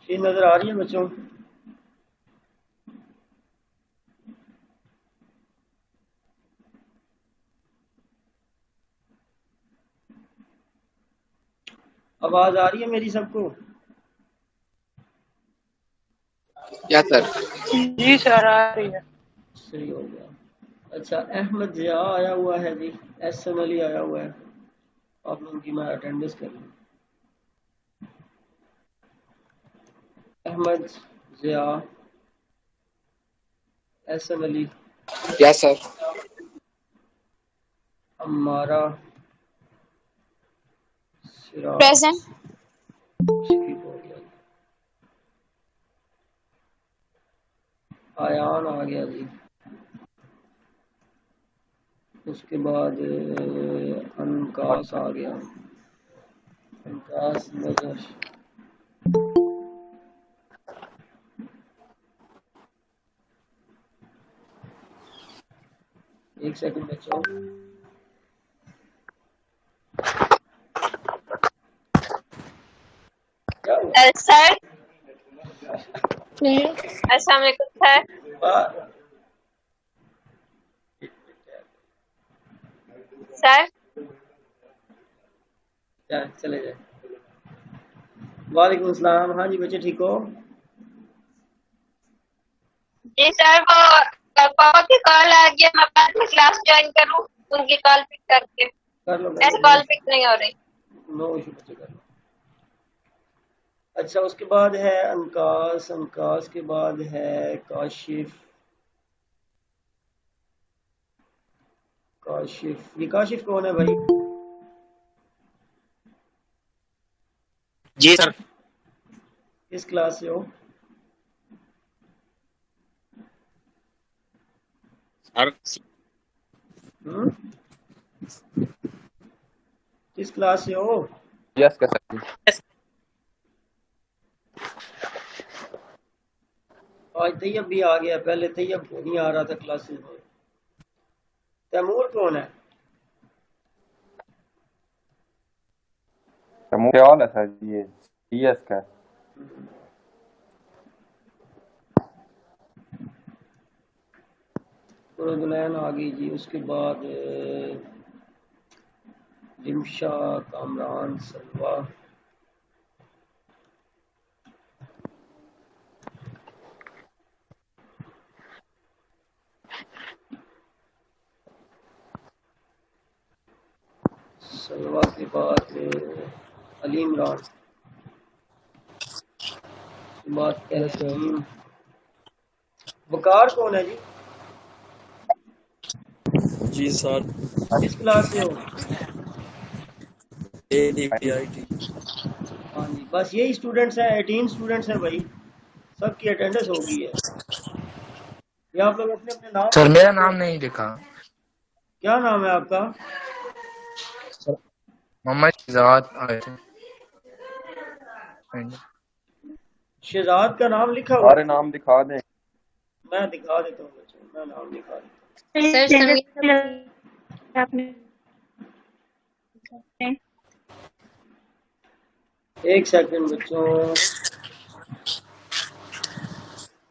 चीज नजर आ रही है बच्चों? आवाज आ रही है मेरी सबको? या सर। जी सर आ रही है। सही हो गया। अच्छा, अहमद जिया आया हुआ है जी, एहसन अली आया हुआ है। आप लोगों की मैं अटेंडेंस कर लूँ। अहमद जिया, एहसन अली, या सर। हमारा सिरा, प्रेजेंट। शकीब हो गया, आयान आ गया जी। उसके बाद अनकास आ गया, अनकास नजर। एक सेकंड बच्चों। क्या हुआ? सर अस्सलाम वालेकुम सर। सर चले जाए। वालेकुम सलाम। हाँ जी बच्चे ठीक हो? जी सर, वो पापा की कॉल आ गया, मैं बाद में क्लास ज्वाइन करूँ? उनकी कॉल पिक करके कर लो ऐसे कॉल पिक नहीं हो रही। नो इशू बच्चे, कर लो। अच्छा, उसके बाद है अनकास, अनकास के बाद है काशिफ। काशिफ, ये काशिफ कौन है भाई? जी सर। किस क्लास से हो? सर किस क्लास से हो? यस का सर। आज तैयब भी आ गया, पहले तैयब नहीं आ रहा था क्लासेस में। तैमूर कौन है? मुझे है सर, ये टीएस का। दुलैन आ गई जी। उसके बाद रिमशा, कामरान, सलवा, सलवा के बाद अली इमरान, उसके बाद तहसीन। वकार कौन है जी? जी सर। किस क्लास से हो? ADPIT। हाँ जी, बस यही स्टूडेंट्स हैं, 18 स्टूडेंट्स हैं भाई, सबकी अटेंडेंस हो गई है। ये आप लोग अपने अपने नाम सर लिख मेरा सकते नाम हैं। नहीं लिखा। क्या नाम है आपका? मोहम्मद शहजाद आए थे। शहजाद का नाम लिखा हुआ? सारे नाम दिखा दें। मैं दिखा देता हूँ बच्चों, मैं नाम दिखा देता सर हूँ। एक सेकंड बच्चों,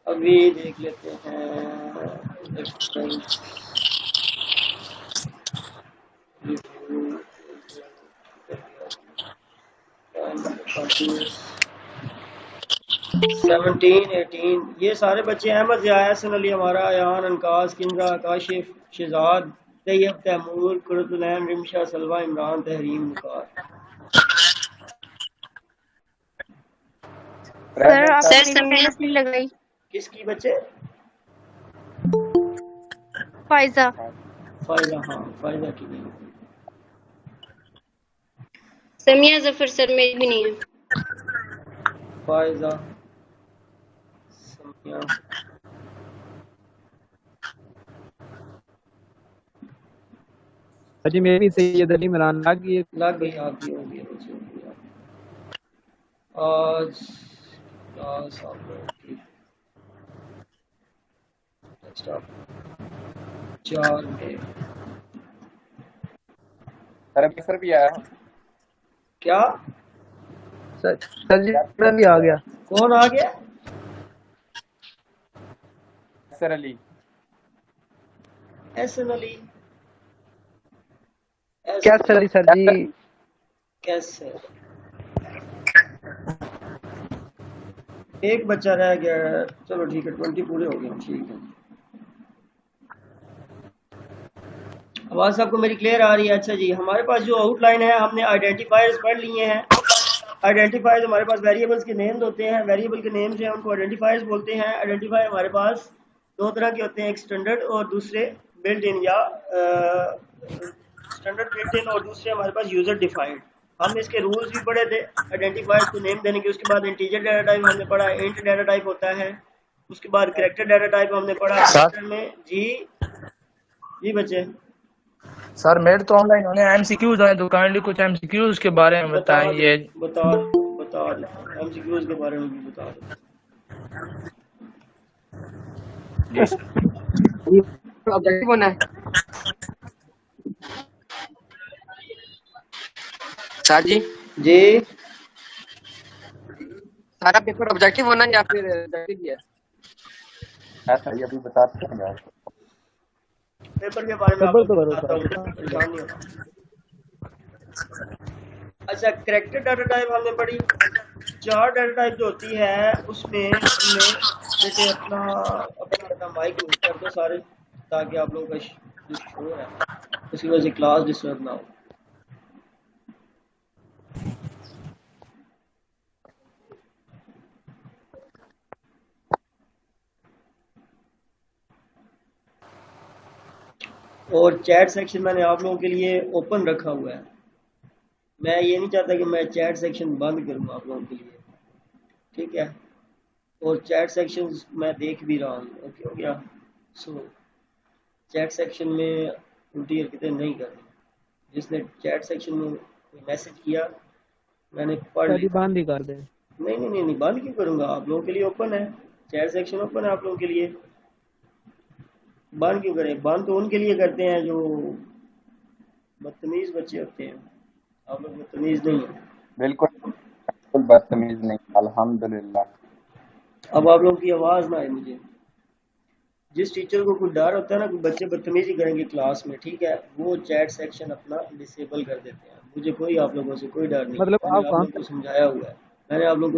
अभी देख लेते हैं। 17, 18 ये सारे बच्चे अहमद ज़िया, हसन अली, हमारा अयान, अनकास, किंजा, काशिफ, शहजाद, तैयब, तैमूर, कुरतुलैन, रिमशा, सलवा, इमरान, तहरीम, मुकार। सर आपने अटेंडेंस नहीं लगाई। किसकी बच्चे? फायजा। फायदा, हाँ फायदा की नहीं। समिया जफर सर में भी नहीं है। फायदा, समिया, जी मेरी सैयद अली इमरान लग गई आपकी होगी बच्चे, होगी आज क्लास आप लोगों की नेक्स्ट आप 4 में। सर भी आया। क्या सर जी मेरा भी आ गया। कौन आ गया? कैसर अली। एहसन अली। क्या सर सर जी? कैसे? एक बच्चा रह गया है। चलो ठीक है, 20 पूरे हो गए। ठीक है, आवाज आपको मेरी क्लियर आ रही है? अच्छा जी, हमारे पास जो आउटलाइन है, हमने आइडेंटिफायर्स पढ़ लिए हैं। आइडेंटिफायर्स हमारे पास वेरिएबल्स के नेम्स होते हैं। वेरिएबल के नेम्स हैं, उनको आइडेंटिफायर्स बोलते हैं। आइडेंटिफायर हमारे पास दो तरह के होते हैं, एक स्टैंडर्ड और दूसरे बिल्ट इन, या स्टैंडर्ड बिल्ट इन और दूसरे हमारे पास यूजर डिफाइंड। हमने इसके रूल्स भी पढ़े थे आइडेंटिफायर्स को नेम देने के। उसके बाद इंटीजर डाटा टाइप हमने पढ़ा, इंट डाटा टाइप होता है। उसके बाद कैरेक्टर डाटा टाइप हमने पढ़ा सर में। जी जी बच्चे, सर मेरे तो ऑनलाइन होने एमसीक्यूज है, तो काइंडली कुछ एमसीक्यूज के बारे में बता दो बताइए। बता दो एमसीक्यूज के बारे में भी बता दो। जी सर। ऑब्जेक्टिव होना है सर जी। जी सारा पेपर ऑब्जेक्टिव होना है या फिर सब्जेक्टिव ही है? ऐसा ही अभी बताते हैं यार। पेपर के बारे में आप खबर लोग तो को करो बताता हूँ, सर। परेशान नहीं होना। अच्छा, कैरेक्टर डाटा टाइप हमने पढ़ी। चार डाटा टाइप जो होती है उसमें हमने, बेटे अपना अपना अपना माइक म्यूट कर दो सारे, ताकि आप लोगों का जो शोर है उसकी वजह से क्लास डिस्टर्ब ना हो। और चैट सेक्शन मैंने आप लोगों के लिए ओपन रखा हुआ है। मैं ये नहीं चाहता कि मैं चैट सेक्शन बंद करूँ आप लोगों के लिए, ठीक है? और चैट सेक्शन मैं देख भी रहा हूँ। ओके हो गया? सो चैट सेक्शन में उल्टी हरकतें नहीं करनी। जिसने चैट सेक्शन में कोई मैसेज किया मैंने पढ़ सर जी लिया। बंद ही कर दे। नहीं, बंद क्यों करूँगा? आप लोगों के लिए ओपन है, चैट सेक्शन ओपन है आप लोगों के लिए। बंद क्यों करें? बंद तो उनके लिए करते हैं जो बदतमीज बच्चे होते हैं। आप लोग बदतमीज नहीं है। बिल्कुल बिल्कुल बदतमीज नहीं, अल्हम्दुलिल्लाह। अब आप लोगों की आवाज़ ना आए मुझे। जिस टीचर को कोई डर होता है ना कि बच्चे बदतमीजी करेंगे क्लास में, ठीक है, वो चैट सेक्शन अपना डिसेबल कर देते हैं। मुझे कोई आप लोगों से कोई डर नहीं है। मतलब मैंने आप आप कहाँ लोगों को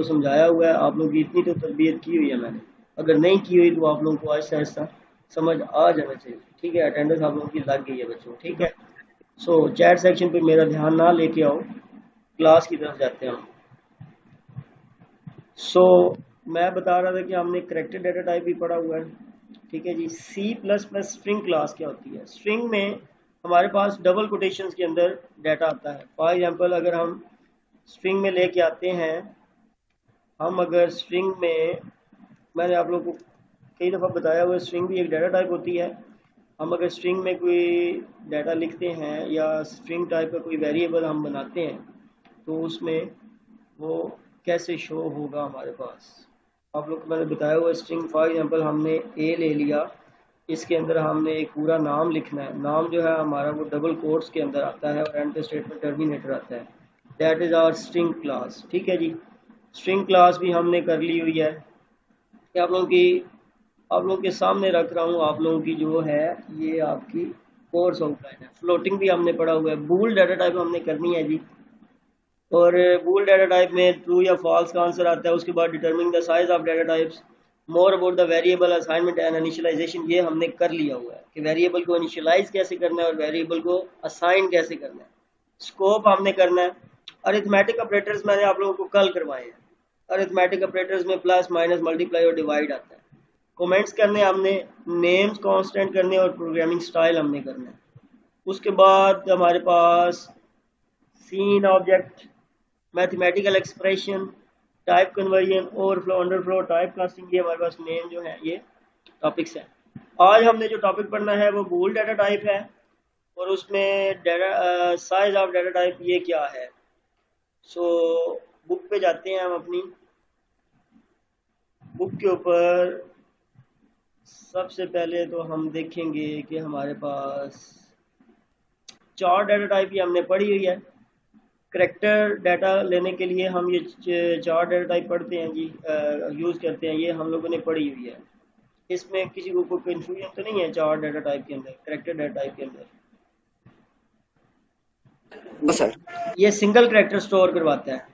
समझाया हुआ है। आप लोगों की इतनी तो तरबियत की हुई है मैंने। अगर नहीं की हुई तो आप लोगों को आहिस्ता आहिस्ता समझ आ जाना चाहिए, ठीक है? अटेंडेंस आप लोगों की लग गई है बच्चों, ठीक है? सो चैट सेक्शन पे मेरा ध्यान ना लेके आओ, क्लास की तरफ जाते हैं हम। सो मैं बता रहा था कि हमने करेक्टर डाटा टाइप भी पढ़ा हुआ है, ठीक है जी। C plus plus string class क्या होती है? स्ट्रिंग में हमारे पास डबल कोटेशंस के अंदर डाटा आता है। फॉर एग्जांपल अगर हम स्ट्रिंग में लेके आते हैं, अगर स्ट्रिंग में, मैंने आप लोगों को कई दफ़ा बताया हुआ, स्ट्रिंग भी एक डाटा टाइप होती है। हम अगर स्ट्रिंग में कोई डाटा लिखते हैं या स्ट्रिंग टाइप का कोई वेरिएबल हम बनाते हैं, तो उसमें वो कैसे शो होगा हमारे पास? आप लोग को मैंने बताया हुआ स्ट्रिंग, फॉर एग्जांपल हमने ए ले लिया, इसके अंदर हमने एक पूरा नाम लिखना है। नाम जो है हमारा वो डबल कोट्स के अंदर आता है और एंड स्टेटमेंट टर्मिनेटर आता है। That is our string class, ठीक है जी। स्ट्रिंग क्लास भी हमने कर ली हुई है। ये आप लोगों के सामने रख रहा हूँ। आप लोगों की जो है ये आपकी कोर्स आउटलाइन है। फ्लोटिंग भी हमने पढ़ा हुआ है। बूल डाटा टाइप हमने करनी है जी। और बूल डाटा टाइप में ट्रू या फॉल्स का आंसर आता है। उसके बाद determine the size of data types, more about the variable assignment and initialization, ये हमने कर लिया हुआ है कि वेरिएबल को इनिशियलाइज कैसे करना है और वेरिएबल को असाइन कैसे करना है। स्कोप हमने करना है। अरिथमेटिक ऑपरेटर्स मैंने आप लोगों को कल करवाए हैं। अरिथमेटिक ऑपरेटर्स में प्लस माइनस मल्टीप्लाई और डिवाइड आता है। कमेंट्स करने हमने, नेम्स कांस्टेंट करने और प्रोग्रामिंग स्टाइल हमने करना है। उसके बाद हमारे पास cin object, mathematical expression, type conversion, overflow, underflow, type casting, ये हमारे पास मेन जो है ये टॉपिक्स हैं। आज हमने जो टॉपिक पढ़ना है वो बूल डाटा टाइप है और उसमें data size of data type ये क्या है। सो बुक पे जाते हैं हम। अपनी बुक के ऊपर सबसे पहले तो हम देखेंगे कि हमारे पास चार डाटा टाइप ये हमने पढ़ी हुई है। करेक्टर डाटा लेने के लिए हम ये चार डाटा टाइप पढ़ते हैं जी, यूज़ करते हैं, ये हम लोगों ने पढ़ी हुई है। इसमें किसी को कोई कंफ्यूजन तो नहीं है चार डाटा टाइप के अंदर, करेक्टर डाटा टाइप के अंदर? बस सर। ये सिंगल करेक्टर स्टोर करवाता है।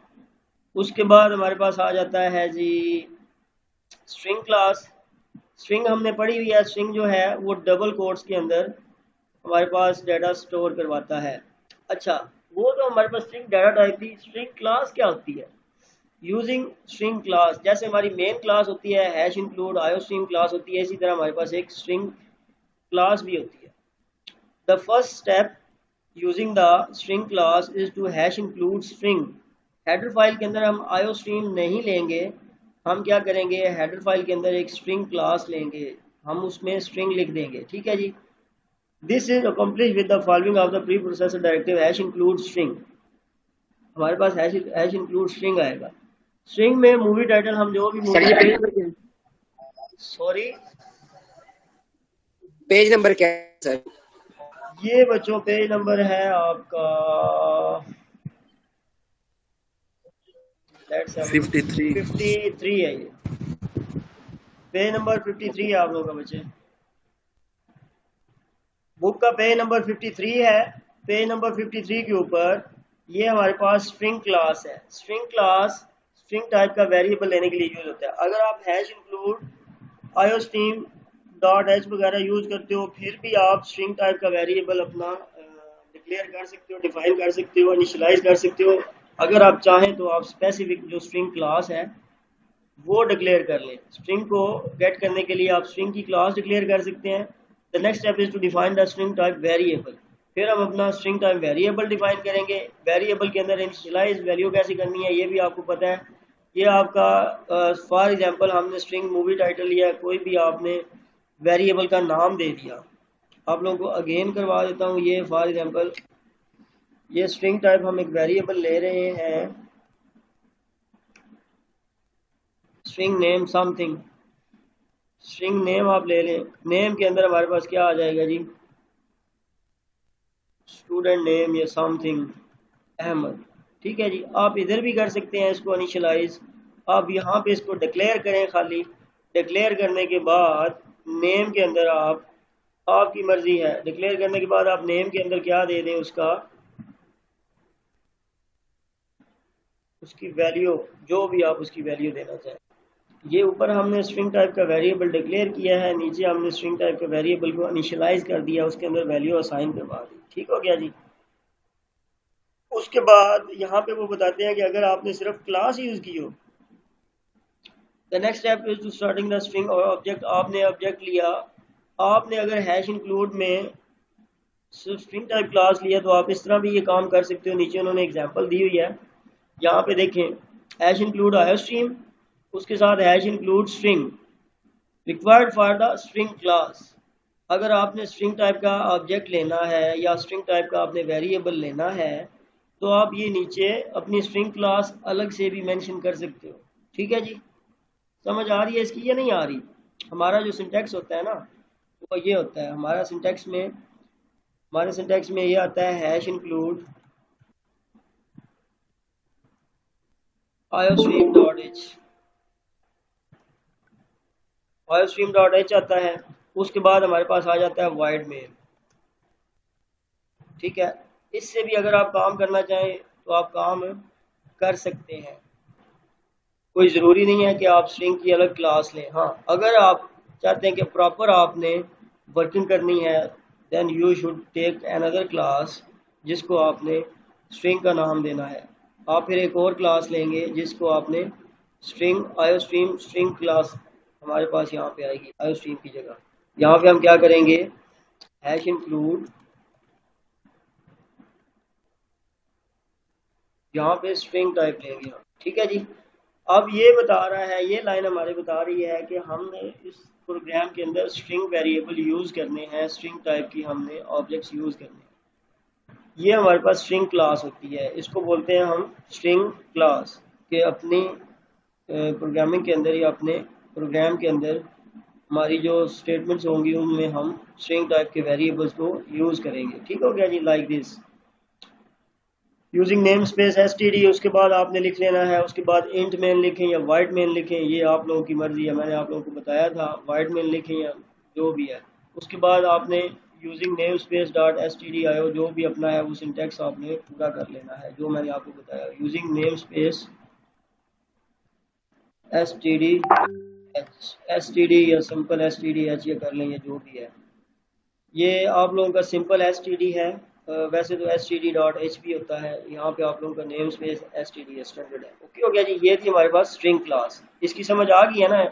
उसके बाद हमारे पास आ जाता है जी स्ट्रिंग क्लास। स्ट्रिंग हमने पढ़ी हुई है, स्ट्रिंग जो है वो डबल कोट्स के अंदर हमारे पास डाटा स्टोर करवाता है। अच्छा, वो तो हमारे पास स्ट्रिंग डाटा टाइप थी। स्ट्रिंग क्लास क्या होती है? यूजिंग स्ट्रिंग क्लास, जैसे हमारी मेन क्लास होती है हैश इंक्लूड आयोस्ट्रीम क्लास होती है, इसी तरह हमारे पास एक स्ट्रिंग क्लास भी होती है। The first step using the string class is to hash include string. Header file के अंदर हम आयोस्ट्रीम नहीं लेंगे, हम क्या करेंगे, हेडर फाइल के अंदर एक स्ट्रिंग क्लास लेंगे, हम उसमें स्ट्रिंग लिख देंगे। ठीक है जी। This is accomplish with the following of the preprocessor directive hash include string. हमारे पास हैश इंक्लूड स्ट्रिंग आएगा। स्ट्रिंग में मूवी टाइटल हम जो भी सर ये पेज नंबर क्या है? सॉरी, पेज नंबर क्या है सर? ये बच्चों पेज नंबर है आपका 53 है। ये पेज नंबर 53 है आप लोगों का बच्चे, बुक का पेज नंबर 53 है। पेज नंबर 53 के ऊपर ये हमारे पास स्ट्रिंग क्लास है। स्ट्रिंग क्लास स्ट्रिंग टाइप का वेरिएबल लेने के लिए यूज होता है। अगर आप hash include iostream dot H वगैरह यूज करते हो, फिर भी आप स्ट्रिंग टाइप का वेरिएबल अपना डिक्लेयर कर सकते हो, डिफाइन कर सकते हो, इनिशियलाइज कर सकते हो। अगर आप चाहें तो आप स्पेसिफिक जो स्ट्रिंग क्लास है वो डिक्लेयर कर लें। स्ट्रिंग को गेट करने के लिए आप स्ट्रिंग की क्लास डिक्लेयर कर सकते हैं। The next step is to define the string type variable. फिर हम अपना स्ट्रिंग टाइप वेरिएबल डिफाइन करेंगे। वेरिएबल के अंदर इनिशियलाइज वैल्यू कैसे करनी है ये भी आपको पता है। ये आपका फॉर एग्जांपल हमने स्ट्रिंग मूवी टाइटल लिया, कोई भी आपने वेरिएबल का नाम दे दिया। आप लोगों को अगेन करवा देता हूँ। ये फॉर एग्जांपल ये स्ट्रिंग टाइप हम एक वेरिएबल ले रहे हैं, string name something. String name आप ले लें। नेम के अंदर हमारे पास क्या आ जाएगा जी, स्टूडेंट नेम या समथिंग अहमद। ठीक है जी। आप इधर भी कर सकते हैं इसको इनिशियलाइज। आप यहाँ पे इसको डिक्लेयर करें खाली। डिक्लेयर करने के बाद नेम के अंदर आप, आपकी मर्जी है, डिक्लेयर करने के बाद आप नेम के अंदर क्या दे दें, उसकी वैल्यू, जो भी आप उसकी वैल्यू देना चाहें। ये ऊपर हमने स्ट्रिंग टाइप का वेरिएबल डिक्लेयर किया है, नीचे हमने स्ट्रिंग टाइप के वेरिएबल को इनिशियलाइज कर दिया, उसके अंदर वैल्यू असाइन करवा दी। ठीक हो गया जी। उसके बाद यहाँ पे वो बताते हैं कि अगर आपने सिर्फ क्लास यूज की हो, the next step is to starting the string और ऑब्जेक्ट। आपने ऑब्जेक्ट लिया, आपने अगर हैश इंक्लूड में सिर्फ स्ट्रिंग टाइप क्लास लिया तो आप इस तरह भी ये काम कर सकते हो। नीचे उन्होंने एग्जांपल दी हुई है, यहाँ पे देखें, हैश इंक्लूड आयोस्ट्रीम, उसके साथ hash include string required for the string class. अगर आपने स्ट्रिंग टाइप का ऑब्जेक्ट लेना है या स्ट्रिंग टाइप का आपने वेरिएबल लेना है तो आप ये नीचे अपनी स्ट्रिंग क्लास अलग से भी मेंशन कर सकते हो। ठीक है जी। समझ आ रही है इसकी, ये नहीं आ रही? हमारा जो सिंटैक्स होता है ना वो ये होता है, हमारे सिंटैक्स में ये आता है हैश इंक्लूड iostream.h, iostream.h आता है। उसके बाद हमारे पास आ जाता है void main। ठीक है। इससे भी अगर आप काम करना चाहें तो आप काम कर सकते हैं, कोई ज़रूरी नहीं है कि आप स्ट्रिंग की अलग क्लास लें। हाँ, अगर आप चाहते हैं कि प्रॉपर आपने वर्किंग करनी है then you should take another class जिसको आपने स्ट्रिंग का नाम देना है। आप फिर एक और क्लास लेंगे जिसको आपने स्ट्रिंग आयोस्ट्रीम स्ट्रिंग क्लास हमारे पास यहाँ पे आएगी आयोस्ट्रीम की जगह। यहाँ पे हम क्या करेंगे, हैश इंक्लूड, यहाँ पे स्ट्रिंग टाइप लेंगे हम। ठीक है जी। अब ये बता रहा है, ये लाइन हमारे बता रही है कि हमने इस प्रोग्राम के अंदर स्ट्रिंग वेरिएबल यूज़ करने हैं, स्ट्रिंग टाइप की हमने ऑब्जेक्ट्स यूज़ करने हैं। ये हमारे पास स्ट्रिंग क्लास होती है, इसको बोलते हैं हम स्ट्रिंग क्लास के अपनी प्रोग्रामिंग के अंदर या अपने प्रोग्राम के अंदर हमारी जो स्टेटमेंट्स होंगी उनमें हम स्ट्रिंग टाइप के वेरिएबल्स को यूज़ करेंगे। ठीक हो गया जी। Like this using namespace STD, उसके बाद आपने लिख लेना है, उसके बाद इंट मेन लिखें या वाइट मेन लिखें, ये आप लोगों की मर्जी है। मैंने आप लोगों को बताया था वाइट मेन लिखें या जो भी है। उसके बाद आपने using name space dot S T D आयो जो भी अपना है वो सिंटेक्स आपने पूरा कर लेना है जो मैंने आपको बताया। Using namespace S T D या simple S T D H, ये कर लें, ये जो भी है। ये आप लोगों का सिंपल एस टी डी है। वैसे तो S T D dot H P होता है, यहाँ पे आप लोगों का name space S T D standard है। ओके हो गया जी। ये थी हमारे पास स्ट्रिंग क्लास। इसकी समझ आ गई है ना?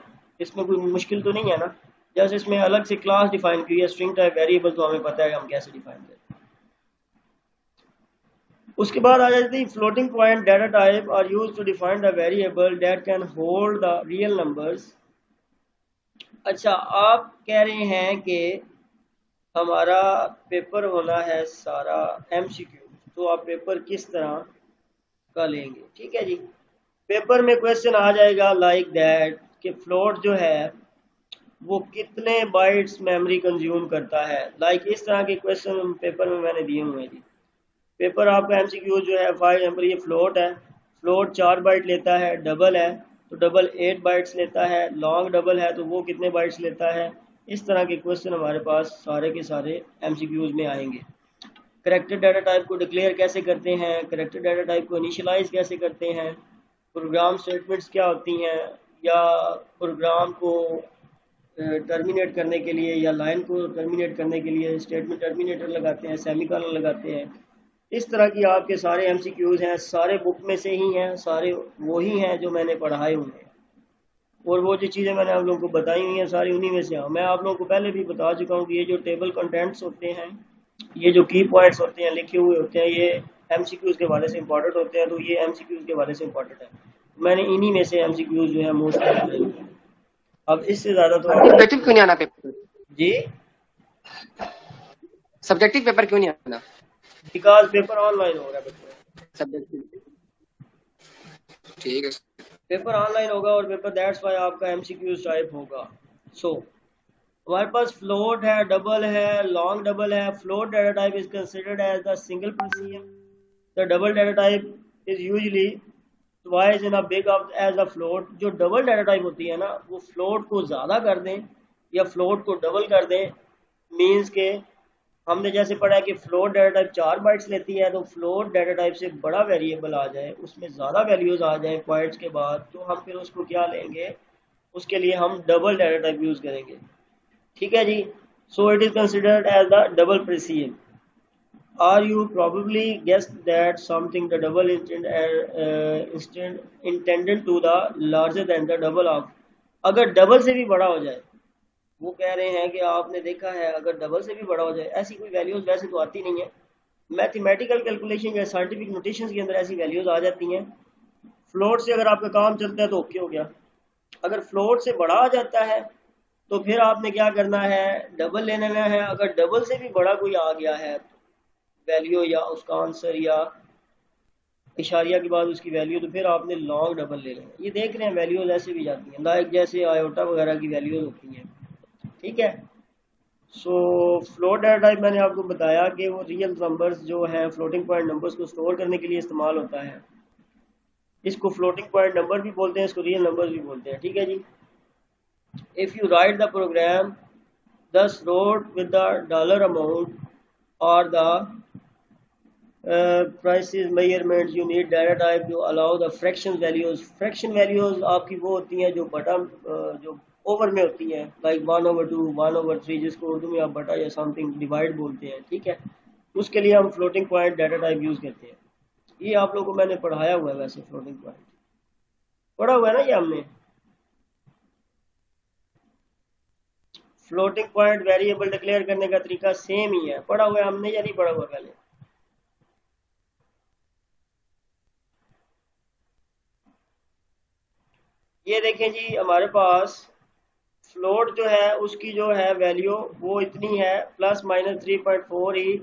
इसमें कोई मुश्किल तो नहीं है ना? जैसे इसमें अलग से क्लास डिफाइन की है, स्ट्रिंग टाइप वेरिएबल तो हमें पता है हम कैसे डिफाइन करें। उसके बाद आ जाती है floating point data type are use to define the variable that can hold the real numbers. अच्छा, आप कह रहे हैं कि हमारा पेपर होना है सारा एमसीक्यू, तो आप पेपर किस तरह का लेंगे? ठीक है जी, पेपर में क्वेश्चन आ जाएगा लाइक दैट कि फ्लोट जो है वो कितने बाइट्स मेमोरी कंज्यूम करता है। लाइक इस तरह के क्वेश्चन पेपर में मैंने दिए हुए हैं जी। पेपर आपका एमसीक्यू जो है, फॉर एग्जाम्पल ये फ्लोट है, फ्लोट 4 बाइट लेता है, डबल है तो डबल 8 बाइट्स लेता है, लॉन्ग डबल है तो वो कितने बाइट्स लेता है। इस तरह के क्वेश्चन हमारे पास सारे के सारे एमसीक्यूज में आएंगे। करेक्टर डाटा टाइप को डिक्लेयर कैसे करते हैं, करेक्टर डाटा टाइप को इनिशियलाइज कैसे करते हैं, प्रोग्राम स्टेटमेंट्स क्या होती हैं, या प्रोग्राम को टर्मिनेट करने के लिए या लाइन को टर्मिनेट करने के लिए स्टेटमेंट टर्मिनेटर लगाते हैं, सेमीकोलन लगाते हैं। इस तरह की आपके सारे एमसीक्यूज हैं, सारे बुक में से ही हैं, सारे वही हैं जो मैंने पढ़ाए हुए हैं, और वो जो चीज़ें मैंने आप लोगों को बताई हुई हैं सारी उन्हीं में से हैं। मैं आप लोगों को पहले भी बता चुका हूँ कि ये जो टेबल कंटेंट्स होते हैं, ये जो की पॉइंट्स होते हैं लिखे हुए होते हैं, ये एमसीक्यूज के हवाले से इंपॉर्टेंट होते हैं, तो ये एमसीक्यूज के हवाले से इंपॉर्टेंट है। मैंने इन्हीं में से एमसीक्यूज जो है मोस्टली। अब इससे ज़्यादा तो सब्जेक्टिव क्यों नहीं आना पेपर? जी, सब्जेक्टिव पेपर क्यों नहीं आना? बिकॉज पेपर ऑनलाइन हो रहा है बच्चों। सब्जेक्टिव, ठीक है। पेपर ऑनलाइन होगा और पेपर दैट्स वाई आपका एमसीक्यूज टाइप होगा। सो हमारे पास फ्लोट है, डबल है, लॉन्ग डबल है। Float data type is considered as the single procedure. The double data type is usually twice in a big of as a float. जो double data type होती है ना, वो फ्लोट को ज़्यादा कर दें या फ्लोट को डबल कर दें। मीन्स के हमने जैसे पढ़ा है कि फ्लोट डाटा टाइप 4 बाइट्स लेती है, तो फ्लोट डाटा टाइप से बड़ा वेरिएबल आ जाए, उसमें ज़्यादा वैल्यूज आ जाए पॉइंट्स के बाद, तो हम फिर उसको क्या लेंगे, उसके लिए हम डबल डाटा टाइप यूज़ करेंगे। ठीक है जी। So it is considered as the double precision. Are you probably guessed that something the double intended to the larger than the double of? अगर डबल से भी बड़ा हो जाए, वो कह रहे हैं कि आपने देखा है अगर डबल से भी बड़ा हो जाए, ऐसी कोई वैल्यूज वैसे तो आती नहीं है। मैथमेटिकल कैलकुलेशन या साइंटिफिक नोटेशंस के अंदर ऐसी वैल्यूज आ जाती हैं। फ्लोट से अगर आपका काम चलता है तो ओके हो गया। अगर फ्लोट से बड़ा आ जाता है तो फिर आपने क्या करना है, डबल ले लेना है। अगर डबल से भी बड़ा कोई आ गया है वैल्यू या उसका आंसर या इशारिया के बाद उसकी वैल्यू, तो फिर आपने लॉन्ग डबल ले लेना। ये देख रहे हैं वैल्यूज ऐसे भी जाती हैं, लाइक जैसे आयोटा वगैरह की वैल्यूज होती हैं। ठीक है। सो फ्लोट डाटा टाइप मैंने आपको बताया कि वो रियल नंबर्स जो हैं, फ्लोटिंग पॉइंट नंबर्स को स्टोर करने के लिए इस्तेमाल होता है। इसको फ्लोटिंग पॉइंट नंबर भी बोलते हैं, इसको रियल नंबर्स भी बोलते हैं। ठीक है जी। If you write the program thus road with the dollar amount और the prices measurements, you need data type to allow the fraction values. fraction values आपकी वो होती हैं जो बटा जो ओवर में होती हैं, लाइक 1/2, 1/3, जिसको उर्दू में आप बटा या समथिंग डिवाइड बोलते हैं। ठीक है। उसके लिए हम floating point data type use करते हैं। ये आप लोगों को मैंने पढ़ाया हुआ है, वैसे फ्लोटिंग पॉइंट पढ़ा हुआ है ना ये हमने। फ्लोटिंग पॉइंट वेरिएबल डिक्लेयर करने का तरीका सेम ही है, पढ़ा हुआ है हमने या नहीं पढ़ा हुआ पहले? ये देखें जी, हमारे पास फ्लोट जो है उसकी जो है वैल्यू वो इतनी है, ±3.4 ई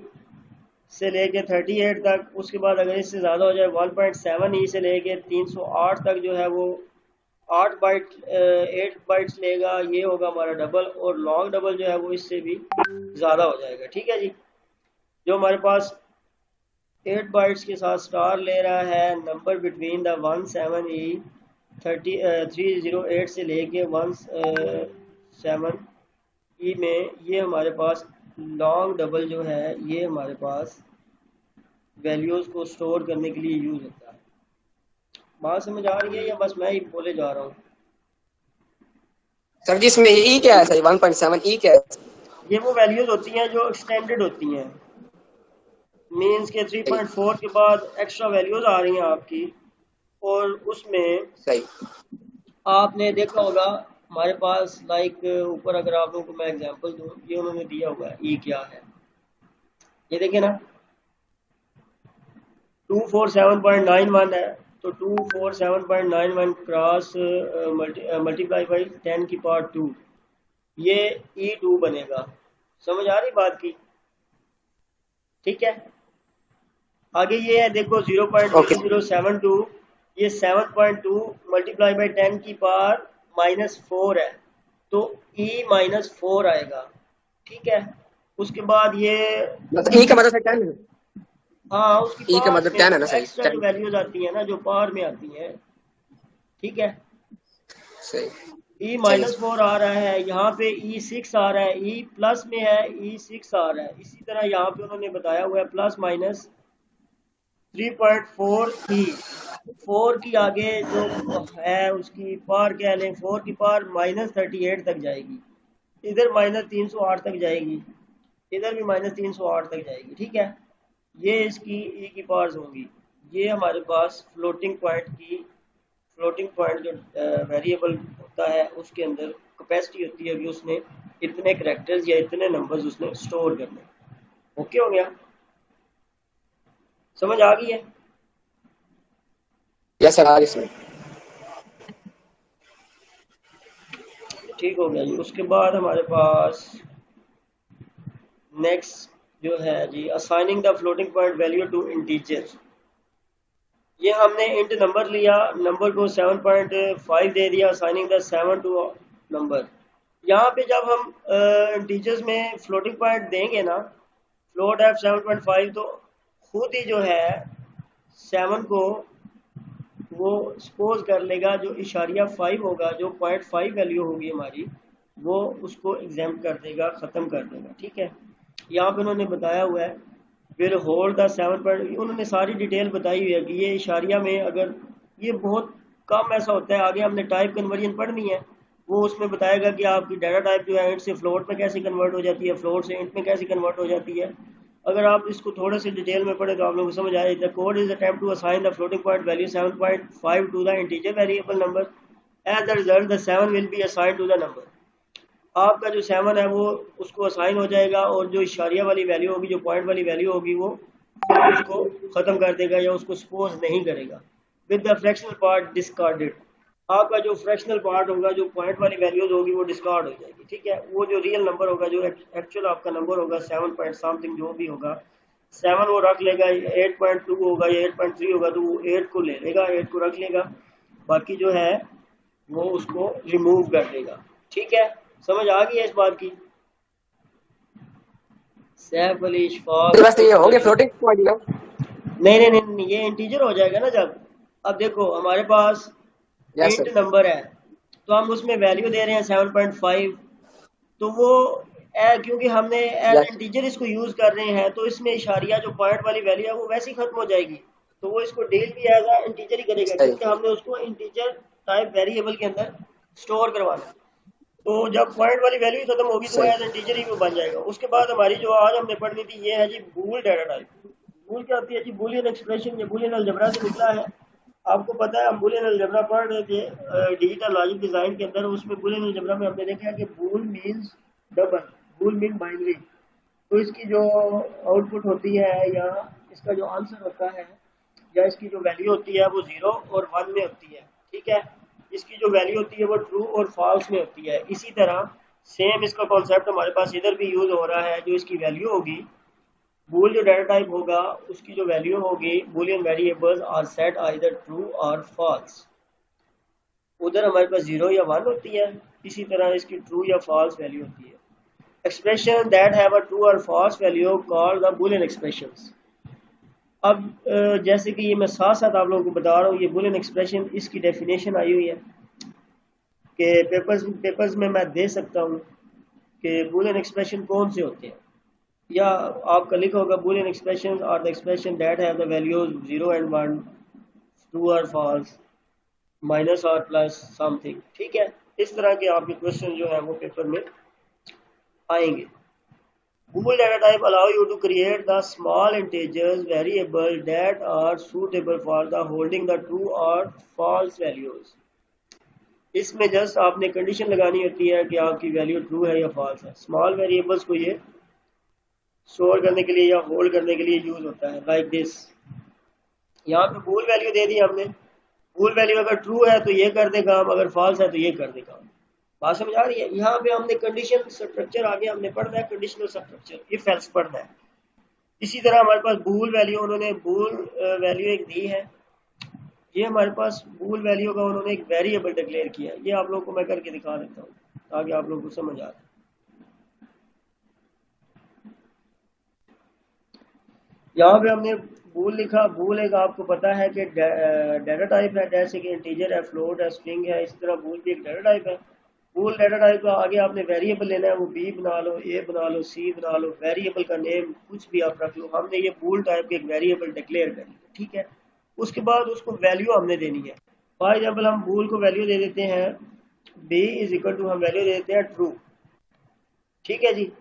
से लेके 38 तक। उसके बाद अगर इससे ज़्यादा हो जाए 1.7 ई से लेके 308 तक जो है वो 8 बाइट्स लेगा। ये होगा हमारा डबल, और लॉन्ग डबल जो है वो इससे भी ज़्यादा हो जाएगा। ठीक है जी। जो हमारे पास 8 बाइट्स के साथ स्टार ले रहा है नंबर बिटवीन द 17E 308 से लेके 17E में। ये हमारे पास लॉन्ग डबल जो है ये हमारे पास वैल्यूज़ को स्टोर करने के लिए यूज़ होता है। बात समझ आ रही है या बस मैं ही बोले जा रहा हूँ? सर जी इसमें ई क्या है सर? 1.7 ई क्या है? ये वो वैल्यूज़ होती हैं जो एक्सटेंडेड होती हैं, मीन्स के 3.4 के बाद एक्स्ट्रा वैल्यूज़ आ रही हैं आपकी, और उसमें सही आपने देखा होगा हमारे पास लाइक ऊपर अगर आप लोगों को मैं एग्जांपल दूं, ये उन्होंने दिया हुआ है ई क्या है, ये देखिए ना 247.91 है, तो 247.91 क्रॉस मल्टीप्लाई बाई 10 की पावर 2, ये E2 बनेगा। समझ आ रही बात की? ठीक है, आगे ये है देखो 0.0072, ये 7.2 मल्टीप्लाई बाई 10 की पावर -4 है, तो E -4 आएगा। ठीक है, उसके बाद ये मतलब ई का मतलब सर 10 है। हाँ उसकी ई का पावर मतलब 10 है ना में सही? एक्स्ट्रा जो वैल्यूज आती है ना जो पावर में आती हैं, ठीक है, सही E -4 आ रहा है, यहाँ पे E6 आ रहा है, E प्लस में है E6 आ रहा है। इसी तरह यहाँ पे उन्होंने बताया हुआ है प्लस माइनस 3.4 E, 4 की आगे जो है उसकी पावर क्या लें, 4 की पावर -38 तक जाएगी, इधर -308 तक जाएगी, इधर भी -308 तक जाएगी। ठीक है, ये इसकी ई की पावर्स होंगी। ये हमारे पास फ्लोटिंग पॉइंट जो वेरिएबल होता है उसके अंदर कैपेसिटी होती है कि उसने इतने करेक्टर्स या इतने नंबर्स उसने स्टोर करने। ओके हो गया? समझ आ गई है? यस सर आज इसमें ठीक हो गया जी। उसके बाद हमारे पास नेक्स्ट जो है जी assigning the floating point value to integer. ये हमने इंट नंबर लिया, नंबर को 7.5 दे दिया, असाइनिंग द 7 टू नंबर। यहाँ पे जब हम इंटीजर्स में फ्लोटिंग पॉइंट देंगे ना, फ्लोट है 7.5, तो खुद ही जो है 7 को वो सपोज कर लेगा जो इशारिया 5 होगा, जो 0.5 वैल्यू होगी हमारी, वो उसको एग्जाम्प्ट कर देगा, ख़त्म कर देगा। ठीक है, यहाँ पे उन्होंने बताया हुआ है फिर होल्ड द 7 पर उन्होंने सारी डिटेल बताई हुई है कि ये इशारिया में अगर ये बहुत कम ऐसा होता है, आगे हमने टाइप कन्वर्जन पढ़नी है, वो उसमें बताएगा कि आपकी डाटा टाइप जो है इंट से फ्लोट में कैसे कन्वर्ट हो जाती है, फ्लोट से इंट में कैसे कन्वर्ट हो जाती है। अगर आप इसको थोड़े से डिटेल में पढ़े तो आप लोगों को समझ आए। The code is attempt to assign the floating point value 7.5 to the integer variable number, as the result the 7 will be assign to the number. आपका जो 7 है वो उसको असाइन हो जाएगा, और जो इशारिया वाली वैल्यू होगी, जो पॉइंट वाली वैल्यू होगी, वो उसको ख़त्म कर देगा या उसको सपोज नहीं करेगा। With the fractional part discarded, आपका जो फ्रैक्शनल पार्ट होगा, जो पॉइंट वाली वैल्यूज होगी, वो डिस्कार्ड हो जाएगी। ठीक है, वो जो रियल नंबर होगा, जो एक्चुअल आपका नंबर होगा 7 पॉइंट समथिंग जो भी होगा, 7 वो रख लेगा, 8.2 होगा या 8.3 होगा, तो वो 8 को ले लेगा, 8 को रख लेगा, बाकी जो है वो उसको रिमूव कर देगा। ठीक है, समझ आ गई है इस बात की? सैफ अली इशफाक बस ये हो गया फ्लोटिंग पॉइंट ना? नहीं, ये इंटीजर हो जाएगा ना जब। अब देखो हमारे पास यस इंट सर नंबर है, तो हम उसमें वैल्यू दे रहे हैं 7.5, तो वो क्योंकि हमने एज यस इंटीजर इसको यूज कर रहे हैं, तो इसमें इशारिया जो पॉइंट वाली वैल्यू है वो वैसे ही खत्म हो जाएगी, तो वो इसको डील भी एज इंटीजर ही करेगा, सही क्योंकि हमने उसको इंटीजर टाइप वेरिएबल के अंदर स्टोर करवाना है। तो जब पॉइंट वाली वैल्यू खत्म होगी तो सही एज इंटीजर ही वो बन जाएगा। उसके बाद हमारी जो आज हमने पढ़नी थी ये है जी बूल डाटा टाइप। बूल क्या होती है जी? बूलियन एक्सप्रेशन, ये बूलियन अलजबरा से निकला है। आपको पता है हम बूलियन अलजबरा पढ़ रहे थे डिजिटल लॉजिक डिजाइन के अंदर, उसमें बूलियन अलजबरा में हमने देखा कि बूल मीन्स डबल, बूल मीन बाइनरी, तो इसकी जो आउटपुट होती है या इसका जो आंसर होता है या इसकी जो वैल्यू होती है वो 0 और 1 में होती है। ठीक है, इसकी जो वैल्यू होती है वो ट्रू और फॉल्स में होती है। इसी तरह सेम इसका कॉन्सेप्ट हमारे पास इधर भी यूज हो रहा है। जो इसकी वैल्यू होगी, बूल जो डाटा टाइप होगा उसकी जो वैल्यू होगी, Boolean variables are set either true और फॉल्स, उधर हमारे पास 0 या 1 होती है, इसी तरह इसकी ट्रू या फॉल्स वैल्यू होती है। Expression that have a true और false value called the Boolean expressions. अब जैसे कि ये मैं साथ साथ आप लोगों को बता रहा हूँ, ये बुलियन एक्सप्रेशन, इसकी डेफिनेशन आई हुई है कि पेपर्स में मैं दे सकता हूँ कि बुलियन एक्सप्रेशन कौन से होते हैं, या आपका लिखा होगा बुलियन एक्सप्रेशन और the expression that have the values 0 and 1, true और फॉल्स, माइनस और प्लस समथिंग। ठीक है, इस तरह के आपके क्वेश्चन जो है वो पेपर में आएंगे। Bool data type allow you to create the small integers variable that are suitable for the holding the true or false values। इसमें जस्ट आपने कंडीशन लगानी होती है कि आपकी वैल्यू ट्रू है या फॉल्स है। स्मॉल वेरिएबल्स को ये स्टोर करने के लिए या होल्ड करने के लिए यूज होता है, लाइक दिस। यहाँ पे बूल वैल्यू दे दी हमने, बूल वैल्यू अगर ट्रू है तो ये कर दे काम, अगर फॉल्स है तो ये कर दे काम। बात समझ आ रही है? यहाँ पे हमने कंडीशन स्ट्रक्चर आगे हमने पढ़ना है, कंडीशनल स्ट्रक्चर, इफ एल्स पढ़ना है। इसी तरह हमारे पास बूल वैल्यू, उन्होंने बूल वैल्यू एक दी है, ये हमारे पास बूल वैल्यू का उन्होंने एक वेरिएबल डिक्लेयर किया है। ये आप लोगों को मैं करके दिखा देता हूँ ताकि आप लोगों को समझ आ जाए। यहाँ पे हमने बूल लिखा, बूल एक आपको पता है कि डाटा टाइप है, जैसे कि इंटीजर है, फ्लोट है, स्ट्रिंग है, इस तरह बूल भी एक डाटा टाइप है। बूल डाटा टाइप का आगे आपने वेरिएबल लेना है, वो बी बना लो, ए बना लो, सी बना लो, वेरिएबल का नेम कुछ भी आप रख लो। हमने ये बूल टाइप के एक वेरिएबल डिक्लेयर कर लिया, ठीक है। उसके बाद उसको वैल्यू हमने देनी है। फॉर एग्जाम्पल हम बूल को वैल्यू दे देते हैं बी इज इक्वल टू, हम वैल्यू दे देते हैं ट्रू, ठीक है जी।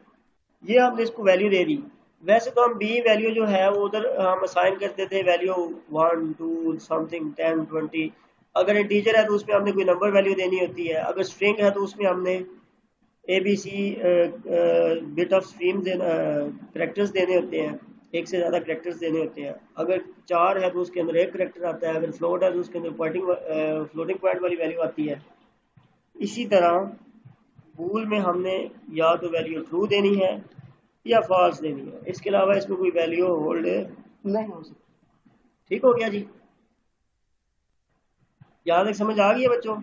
ये हमने इसको वैल्यू दे दी। वैसे तो हम बी वैल्यू जो है वो उधर हम असाइन करते थे वैल्यू 1 2 समथिंग 10 20। अगर इंटीजर है तो उसमें हमने कोई नंबर वैल्यू देनी होती है, अगर स्ट्रिंग है तो उसमें हमने ABC bit of stream characters देने होते हैं, एक से ज़्यादा करेक्टर्स देने होते हैं। अगर 4 है तो उसके अंदर एक करेक्टर आता है, अगर फ्लोट है तो उसके अंदर फ्लोटिंग पॉइंट वाली वैल्यू आती है। इसी तरह बूल में हमने या तो वैल्यू ट्रू देनी है या फॉल्स देनी है, इसके अलावा इसमें कोई वैल्यू होल्ड नहीं हो सकती। ठीक हो गया जी, यहाँ तक समझ आ गई है बच्चों?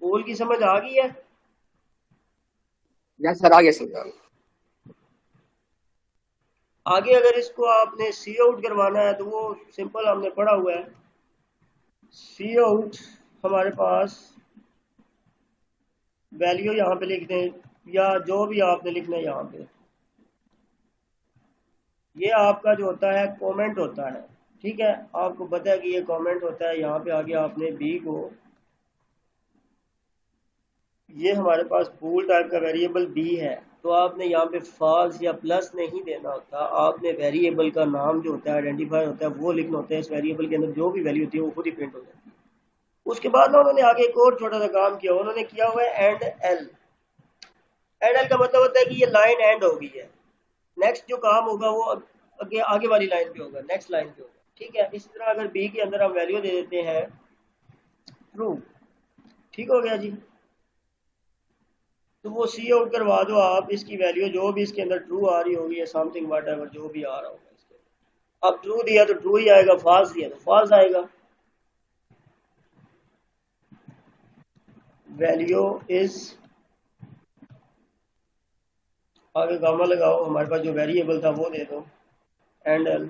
बूल की समझ आ गई है? यस सर, आगे सर। आगे अगर इसको आपने सी आउट करवाना है तो वो सिंपल हमने पढ़ा हुआ है। सी आउट हमारे पास वैल्यू यहाँ पे लिख दें या जो भी आपने लिखना है यहाँ पे, ये आपका जो होता है कमेंट होता है, ठीक है। आपको पता है कि ये कमेंट होता है। यहाँ पे आगे आपने बी को, ये हमारे पास बूल टाइप का वेरिएबल बी है, तो आपने यहाँ पे फॉल्स या प्लस नहीं देना होता। आपने वेरिएबल का नाम जो होता है, आइडेंटिफायर होता है, वो लिखना होता है। इस वेरिएबल के अंदर जो भी वैल्यू होती है वो खुद ही प्रिंट हो जाती है। उसके बाद ना उन्होंने आगे एक और छोटा सा काम किया, उन्होंने किया हुआ है एंड एल। एंड एल का मतलब होता है कि ये लाइन एंड हो गई है, नेक्स्ट जो काम होगा वो आगे वाली लाइन पे होगा, नेक्स्ट लाइन पे होगा, ठीक है। इसी तरह अगर बी के अंदर हम वैल्यू दे देते हैं ट्रू, ठीक हो गया जी, तो वो सी आउट करवा दो आप। इसकी वैल्यू जो भी इसके अंदर ट्रू आ रही होगी या समथिंग वट एवर जो भी आ रहा होगा इसके अंदर। अब ट्रू दिया तो ट्रू ही आएगा, फॉल्स दिया तो फॉल्स आएगा। वैल्यू इज, आगे गामा लगाओ, हमारे पास जो वेरिएबल था वो दे दो एंड एल।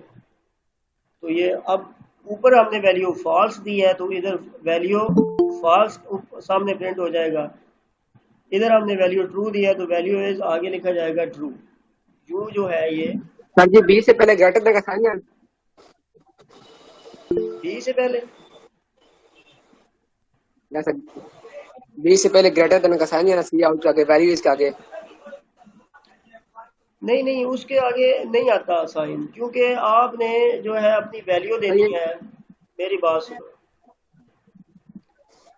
तो ये अब ऊपर हमने वैल्यू फॉल्स दी है तो इधर वैल्यू फॉल्स सामने प्रिंट हो जाएगा। इधर हमने वैल्यू ट्रू दिया है तो वैल्यू इज आगे लिखा जाएगा ट्रू। यू जो है ये सर जी बी से पहले ग्रेटर देन का साइन है, बी से पहले, यस सर, बी से पहले ग्रेटर देन का साइन है ना, सी आउट के आगे वैल्यू इसके आगे। नहीं नहीं उसके आगे नहीं आता साइन, क्योंकि आपने जो है अपनी वैल्यू देनी है। मेरी बात सुनो,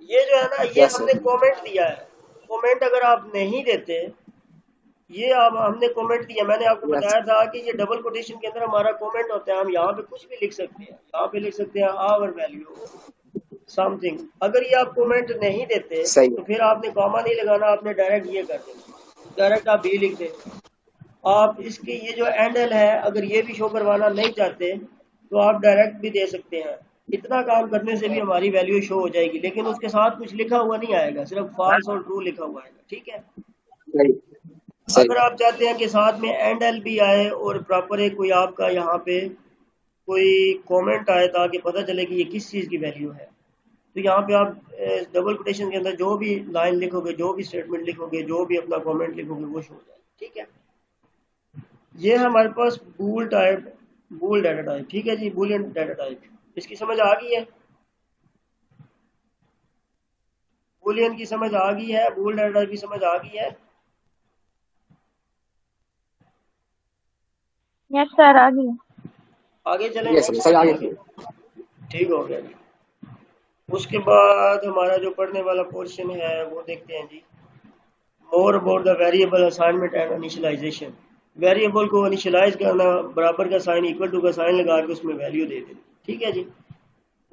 ये जो है ना ये Yes, हमने sir. कमेंट दिया है। कमेंट अगर आप नहीं देते, ये अब हमने कमेंट दिया, मैंने आपको Yes. बताया था कि ये डबल कोटेशन के अंदर हमारा कमेंट होता है। हम यहाँ पे कुछ भी लिख सकते हैं, यहाँ पे लिख सकते हैं आवर वैल्यू समथिंग। अगर ये आप कमेंट नहीं देते सही। तो फिर आपने कॉमा नहीं लगाना, आपने डायरेक्ट ये कर देना, डायरेक्ट आप भी लिख दें। आप इसकी ये जो एंड एल है, अगर ये भी शो करवाना नहीं चाहते तो आप डायरेक्ट भी दे सकते हैं। इतना काम करने से भी हमारी वैल्यू शो हो जाएगी, लेकिन उसके साथ कुछ लिखा हुआ नहीं आएगा, सिर्फ फॉल्स और ट्रू लिखा हुआ आएगा। ठीक है, सही सही। अगर आप चाहते हैं कि साथ में एंड एल भी आए और प्रॉपर है कोई आपका यहाँ पे कोई कमेंट आए ताकि पता चले कि ये किस चीज़ की वैल्यू है, तो यहाँ पे आप डबल कोटेशन के अंदर जो भी लाइन लिखोगे, जो भी स्टेटमेंट लिखोगे, जो भी अपना कमेंट लिखोगे वो शो हो जाएगा। ठीक है, ये है हमारे पास बूल टाइप, बूल डाटा टाइप। ठीक है जी, बूलियन डाटा टाइप, इसकी समझ आ गई है? बूलियन की समझ आ गई है, बूल डाटा टाइप की समझ आ गई है? यस सर, आ गई। आगे चलें यस नेक्स्ट। सही आगे। ठीक हो गया जी। उसके बाद हमारा जो पढ़ने वाला पोर्शन है वो देखते हैं जी, more about the variable assignment and initialization. Variable को इनिशियलाइज करना, बराबर का साइन, इक्वल टू का साइन लगा के उसमें वैल्यू दे देना। ठीक है जी।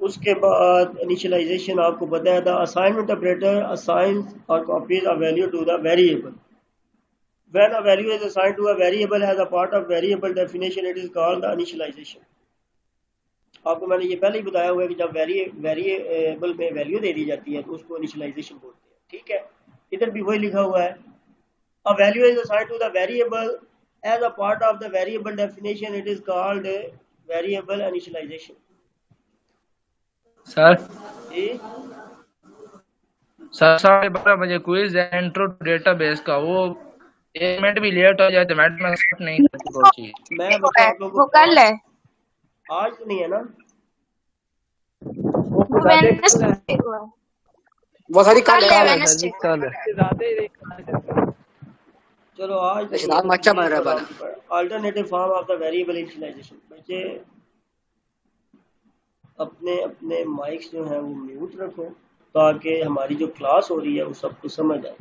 उसके बाद इनिशियलाइजेशन आपको पता है, द असाइनमेंट ऑपरेटर असाइंस और copies a value to the variable. When a value is assigned to a variable as a part of variable definition, it is called the initialization. आपको मैंने ये पहले ही बताया हुआ है कि जब वेरिएबल में वैल्यू दे दी जाती है तो उसको इनिशियलाइजेशन बोलते हैं। ठीक है, इधर भी वही लिखा हुआ है, a value is assigned to the variable as a part of the variable definition, it is called variable initialization. Sir ji, sir 12:30 quiz है इंट्रो टू डेटाबेस का, वो 1 मिनट भी लेट हो जाए तो मैडम एक्सेप्ट नहीं करती कोई चीज। मैं बच्चा आप लोगों वो को कल है, आज तो नहीं है ना? वो वेडनेसडे को है, वो सारी कल है कल है। वेडनेसडे को। कल है। चलो आज तो शहजाद में अच्छा बन रहा है बाला। Alternative form of the variable initialization. बच्चे अपने अपने माइक्स जो हैं वो म्यूट रखो ताकि हमारी जो क्लास हो रही है वो सबको समझ आए,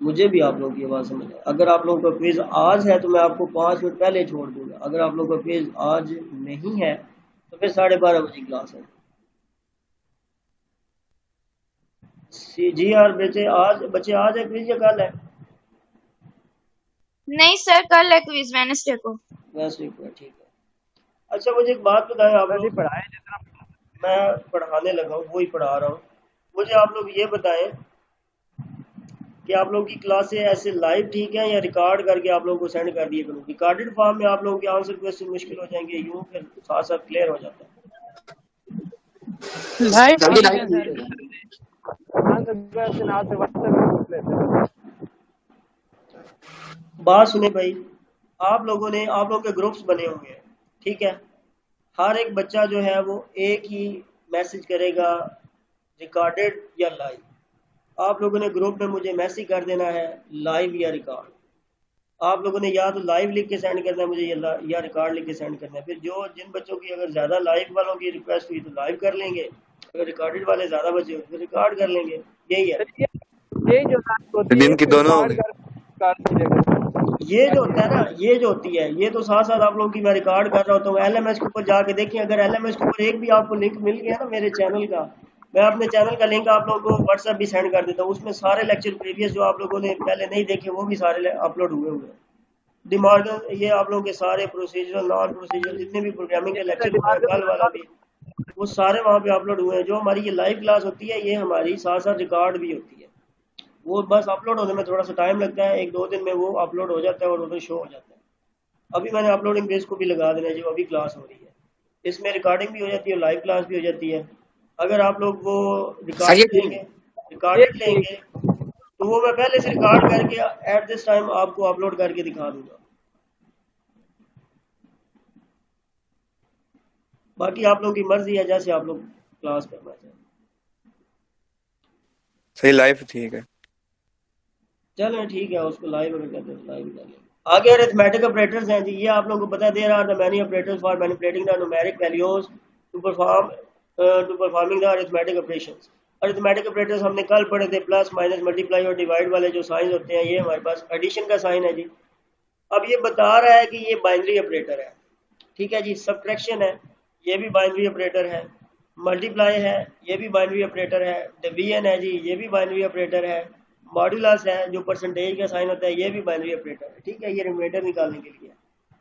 मुझे भी आप लोगों की आवाज़ समझ आए। अगर आप लोगों का क्विज आज है तो मैं आपको 5 मिनट पहले छोड़ दूंगा, अगर आप लोगों का क्विज आज नहीं है तो फिर 12:30 बजे क्लास है। जी यार बच्चे आज है क्विज या कल है? नहीं सर, कल है क्विज वेडनेसडे को। वैसे ठीक है। अच्छा मुझे एक बात बताएं, आप लोग, पढ़ाए जितना मैं पढ़ाने लगा हूँ, वही पढ़ा रहा हूँ, मुझे आप लोग ये बताएं कि आप लोगों की क्लासें ऐसे लाइव ठीक है या रिकॉर्ड करके आप लोगों को सेंड कर दिए करूँ? रिकॉर्डेड फॉर्म में आप लोगों के आंसर क्वेश्चन मुश्किल हो जाएंगे, यूं फिर साथ साथ क्लियर हो जाता है। लाइव जल्दी ठीक है लाइव सर। बात सुने भाई, आप लोगों के ग्रुप्स बने हुए हैं, ठीक है? हर एक बच्चा जो है वो एक ही मैसेज करेगा, रिकॉर्डेड या लाइव। आप लोगों ने ग्रुप में मुझे मैसेज कर देना है लाइव या रिकॉर्ड। आप लोगों ने या तो लाइव लिख के सेंड करना है मुझे या रिकॉर्ड लिख के सेंड करना है। फिर जिन बच्चों की अगर ज़्यादा लाइव वालों की रिक्वेस्ट हुई तो लाइव कर लेंगे, अगर रिकॉर्डेड वाले ज़्यादा बचे हुए तो रिकॉर्ड कर लेंगे। यही है, ये जो दिन की दोनों हो गई। ये जो होता है ना, ये जो होती है, ये तो साथ साथ आप लोगों की मैं रिकॉर्ड कर रहा होता हूँ। LMS के ऊपर जाके देखिए, अगर LMS के ऊपर एक भी आपको लिंक मिल गया ना मेरे चैनल का, मैं अपने चैनल का लिंक आप लोगों को व्हाट्सएप भी सेंड कर देता हूँ। उसमें सारे लेक्चर प्रीवियस जो आप लोगों ने पहले नहीं देखे वो भी सारे अपलोड हुए हैं। डिमार्गन, ये आप लोगों के सारे प्रोसीजरल, नॉन प्रोसीजरल, जितने भी प्रोग्रामिंग के लेक्चर हुए हैं, कल वाला भी, वो सारे वहाँ पे अपलोड हुए हैं। जो हमारी ये लाइव क्लास होती है ये हमारी साथ साथ रिकॉर्ड भी होती है। वो बस अपलोड होने में थोड़ा सा टाइम लगता है, 1-2 दिन में वो अपलोड हो जाता है और उधर शो हो जाता है। अभी मैंने अपलोडिंग पेज को भी लगा देना है जो अभी क्लास हो रही है, इसमें रिकॉर्डिंग भी हो जाती है, लाइव क्लास भी हो जाती है। अगर आप लोग वो रिकॉर्डेड लेंगे तो वो मैं पहले से रिकॉर्ड करके एट दिस टाइम आपको अपलोड करके दिखा दूंगा। बाकी आप लोगों की मर्जी है जैसे आप लोग क्लास करना चाहें। सही, लाइव ठीक है। चलें ठीक है, उसको लाइव अगर कहते हैं लाइव कर लेंगे। आगे अरिथमेटिक ऑपरेटर्स हैं जी, ये आप लोगों को पता है, there are the many operators for manipulating the numeric values to performing the arithmetic operations. Arithmetic operators हमने कल पढ़े थे, प्लस माइनस मल्टीप्लाई और डिवाइड वाले जो साइन होते हैं, ये हमारे पास एडिशन का साइन है जी। अब ये बता रहा है कि ये बाइनरी ऑपरेटर है, ठीक है जी। सब्ट्रैक्शन है, ये भी बाइनरी ऑपरेटर है। मल्टीप्लाई है, ये भी बाइनरी ऑपरेटर है। डिवीजन है जी, ये भी बाइनरी ऑपरेटर है। मॉड्यूलस है जो परसेंटेज का साइन होता है, ये भी बाइनरी ऑपरेटर है, ठीक है। ये रिमाइंडर निकालने के लिए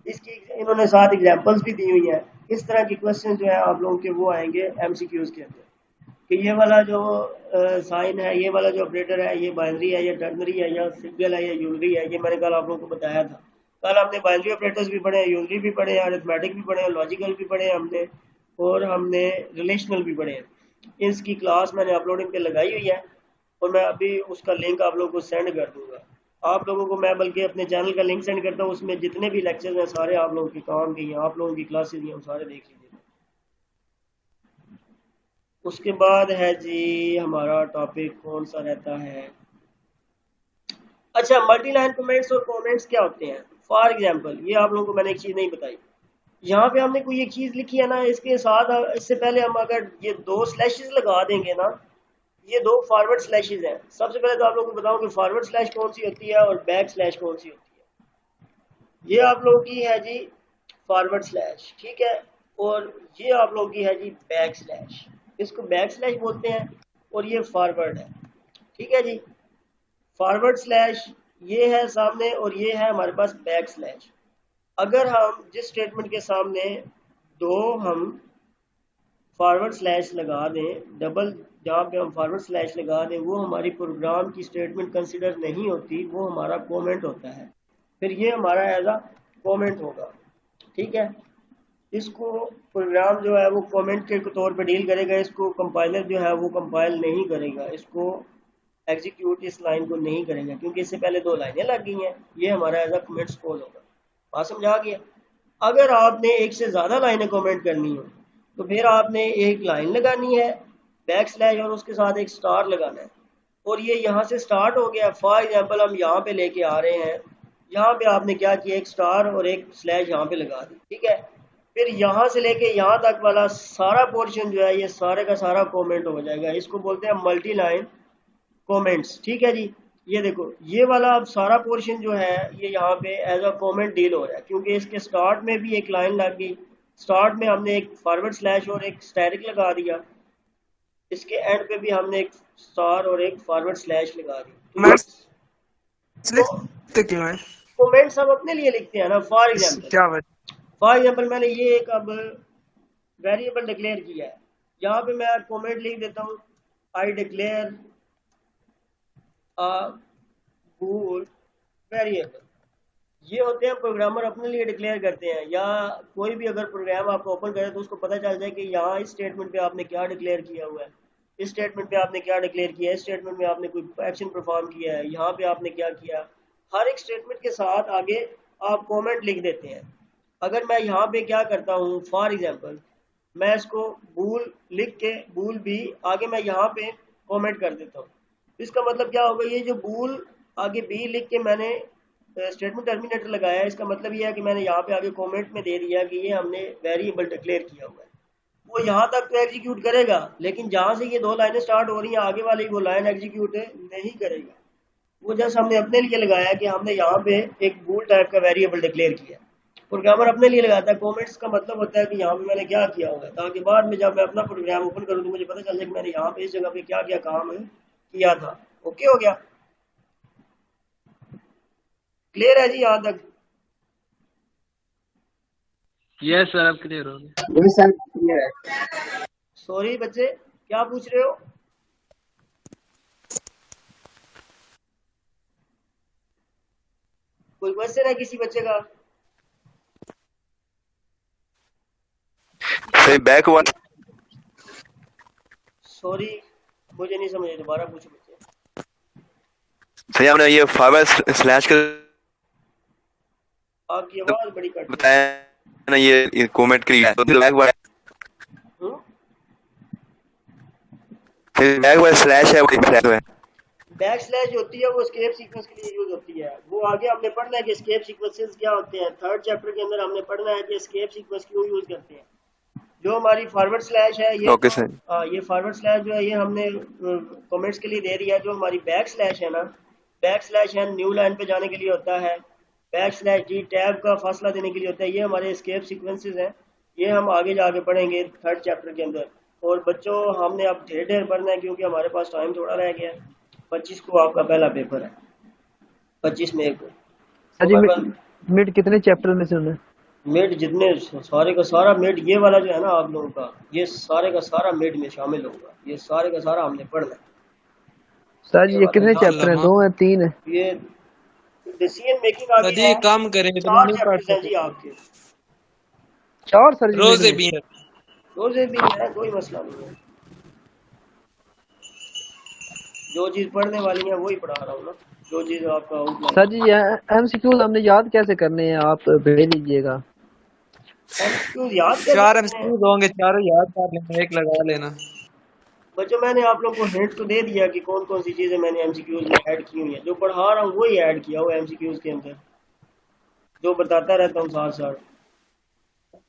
इसकी इन्होंने साथ एग्जांपल्स भी दी हुई हैं इस तरह के क्वेश्चन जो है आप लोगों के वो आएंगे एमसीक्यूज के अंदर कि ये वाला जो साइन है, ये वाला जो ऑपरेटर है, ये बाइनरी है या टर्नरी है या सिंगल है या यूनरी है, ये मैंने कल आप लोगों को बताया था। कल हमने बाइनरी ऑपरेटर्स भी पढ़े, यूनरी भी पढ़े, अरिथमेटिक भी पढ़े, लॉजिकल भी पढ़े हमने, और हमने रिलेशनल भी पढ़े। इसकी क्लास मैंने अपलोडिंग पे लगाई हुई है और मैं अभी उसका लिंक आप लोगों को सेंड कर दूंगा। आप लोगों को मैं बल्कि अपने चैनल का लिंक सेंड करता हूँ, उसमें जितने भी लेक्चर्स हैं सारे आप लोगों के काम के हैं, आप लोगों की क्लासेज हैं, सारे देख लीजिए। उसके बाद है जी हमारा टॉपिक कौन सा रहता है, अच्छा मल्टी लाइन कमेंट्स और कमेंट्स क्या होते हैं। फॉर एग्जांपल ये आप लोगों को मैंने एक चीज़ नहीं बताई, यहाँ पे हमने कोई एक चीज़ लिखी है ना, इसके साथ इससे पहले हम अगर ये 2 स्लैशेस लगा देंगे ना, ये 2 फॉरवर्ड स्लैशेस हैं। सबसे पहले तो आप लोगों को बताऊं कि फॉरवर्ड स्लैश कौन सी होती है और बैक स्लैश कौन सी होती है। ये आप लोगों की है जी फॉरवर्ड स्लैश, ठीक है, और ये आप लोगों की है जी बैक स्लैश। इसको बैक स्लैश बोलते हैं और ये फॉरवर्ड है, ठीक है जी। फॉरवर्ड स्लैश ये है सामने और ये है हमारे पास बैक स्लैश। अगर हम जिस स्टेटमेंट के सामने 2 हम फॉरवर्ड स्लैश लगा दें, डबल जहाँ पे हम फॉरवर्ड स्लैश लगा दें, वो हमारी प्रोग्राम की स्टेटमेंट कंसिडर नहीं होती, वो हमारा कमेंट होता है। फिर ये हमारा एज अ कमेंट होगा, ठीक है। इसको प्रोग्राम जो है वो कमेंट के तौर पे डील करेगा, इसको कंपाइलर जो है वो कंपाइल नहीं करेगा, इसको एग्जीक्यूट इस लाइन को नहीं करेगा, क्योंकि इससे पहले 2 लाइनें लग गई हैं। ये हमारा एज अ कमेंट कॉल होगा। बात समझा गया। अगर आपने एक से ज़्यादा लाइनें कमेंट करनी हो तो फिर आपने एक लाइन लगानी है बैक स्लैश और उसके साथ एक स्टार लगाना है, और ये यहाँ से स्टार्ट हो गया। फॉर एग्जांपल हम यहाँ पे लेके आ रहे हैं, यहाँ पे आपने क्या किया, एक स्टार और एक स्लैश यहाँ पे लगा दी, ठीक है। फिर यहाँ से लेके यहाँ तक वाला सारा पोर्शन जो है ये सारे का सारा कमेंट हो जाएगा। इसको बोलते हैं मल्टी लाइन कमेंट्स, ठीक है जी। ये देखो ये वाला अब सारा पोर्शन जो है ये यहाँ पे एज अ कमेंट डील हो रहा है, क्योंकि इसके स्टार्ट में भी एक लाइन लग गई, स्टार्ट में हमने एक फॉरवर्ड स्लैश और एक स्टैटिक लगा दिया, इसके एंड पे भी हमने एक स्टार और एक फॉरवर्ड स्लैश लगा दी। कमेंट्स हम अपने लिए लिखते हैं ना। फॉर एग्जांपल मैंने ये एक अब वेरिएबल डिक्लेयर किया है, यहाँ पे मैं कमेंट लिख देता हूँ, आई डिक्लेयर बूल वेरिएबल। ये होते हैं प्रोग्रामर अपने लिए डिक्लेयर करते हैं, या कोई भी अगर प्रोग्राम आप ओपन करें तो उसको पता चल जाए कि यहाँ इस स्टेटमेंट पे आपने क्या डिक्लेयर किया हुआ है, इस स्टेटमेंट पे आपने क्या डिक्लेयर किया है, इस स्टेटमेंट में आपने कोई एक्शन परफॉर्म किया है, यहाँ पे आपने क्या किया। हर एक स्टेटमेंट के साथ आगे आप कमेंट लिख देते हैं। अगर मैं यहाँ पे क्या करता हूँ, फॉर एग्जांपल मैं इसको बूल लिख के बूल भी आगे मैं यहाँ पे कमेंट कर देता हूँ। इसका मतलब क्या होगा, ये जो बूल आगे बी लिख के मैंने स्टेटमेंट टर्मिनेटर लगाया है, इसका मतलब ये है कि मैंने यहाँ पे आगे कमेंट में दे दिया कि ये हमने वेरिएबल डिक्लेयर किया हुआ है। वो यहाँ तक तो एग्जीक्यूट करेगा, लेकिन जहाँ से ये 2 लाइनें स्टार्ट हो रही हैं आगे वाली वो लाइन एग्जीक्यूट नहीं करेगा। वो जस्ट हमने अपने लिए लगाया कि हमने यहाँ पे एक बूल टाइप का वेरिएबल डिक्लेयर किया। प्रोग्रामर अपने लिए लगाता है। कमेंट्स का मतलब होता है कि यहाँ पे मैंने क्या किया होगा, ताकि बाद में जब मैं अपना प्रोग्राम ओपन करूँ तो मुझे पता चल जाए कि मैंने यहाँ पे इस जगह पे क्या क्या काम किया था। ओके हो गया, क्लियर है जी यहाँ तक? यस सर, अब क्लियर हो गया। यस सर, क्लियर है। सॉरी बच्चे, क्या पूछ रहे हो? कोई क्वेश्चन है किसी बच्चे का? सही बैक वन। सॉरी मुझे नहीं समझ, दोबारा पूछो बच्चे। सही हमने ये फॉरवर्ड स्लैश का आपकी आवाज बड़ी कट बताया ना, ये कमेंट के लिए तो बैक वन स्लैश है, वो स्लैश है। बैक स्लैश होती है वो एस्केप सीक्वेंस के लिए यूज होती है। वो आगे हमने पढ़ना है कि एस्केप सीक्वेंसेस क्या होते हैं। 3rd चैप्टर के अंदर हमने पढ़ना है कि एस्केप सीक्वेंस क्यों यूज करते हैं। जो हमारी फॉरवर्ड स्लैश है ये ओके सर, ये फॉरवर्ड स्लैश जो है ये हमने कमेंट्स के लिए दे दिया। जो हमारी बैक स्लैश है ना, बैक स्लैश है न्यू लाइन पे जाने के लिए होता है। बैक स्लैश जी टैब का फासला देने के लिए होता है। ये हमारे एस्केप सीक्वेंसेस हैं, ये हम आगे जाके पढ़ेंगे 3rd चैप्टर के अंदर। और बच्चों हमने अब ढेर पढ़ना है क्योंकि हमारे पास टाइम थोड़ा रह गया। 25 को आपका पहला पेपर है, 25 मई को। मिनट कितने चैप्टर में से होना है? मिड जितने सारे का सारा मिड ये वाला जो है ना आप लोगों का, ये सारे का सारा मिड में शामिल होगा, ये सारे का सारा हमने पढ़ना है। सर ये जी ये वाला कितने अल्लाह चैप्टर हैं, माँ 2 हैं 3 है? ये डिसीजन मेकिंग आगे सदी है। काम करे तो 4 नहीं पढ़ चैप्टर्स हैं जी सकते। आपके, 4 सर जी मिड रोजे में? भी हैं। रोजे भी है, कोई मसला नहीं है। जो चीज पढ़ने वाली है वही पढ़ा रहा हूँ ना, जो चीज आपका सर आउटलाइन जी ये एमसीक्यूज हमने याद कैसे करने हैं, आप भेज दीजिएगा। एमसीक्यू याद कैसे 4 करते हैं? एमसीक्यूज होंगे, चारों याद कर लेना, एक लगा लेना। बच्चों मैंने आप लोगों को हिंट तो दे दिया कि कौन कौन सी चीजें मैंने एमसीक्यूज में ऐड की हुई है, जो पढ़ा रहा हूँ वही ऐड किया हुआ एमसीक्यूज के अंदर, जो बताता रहता हूँ साथ साथ।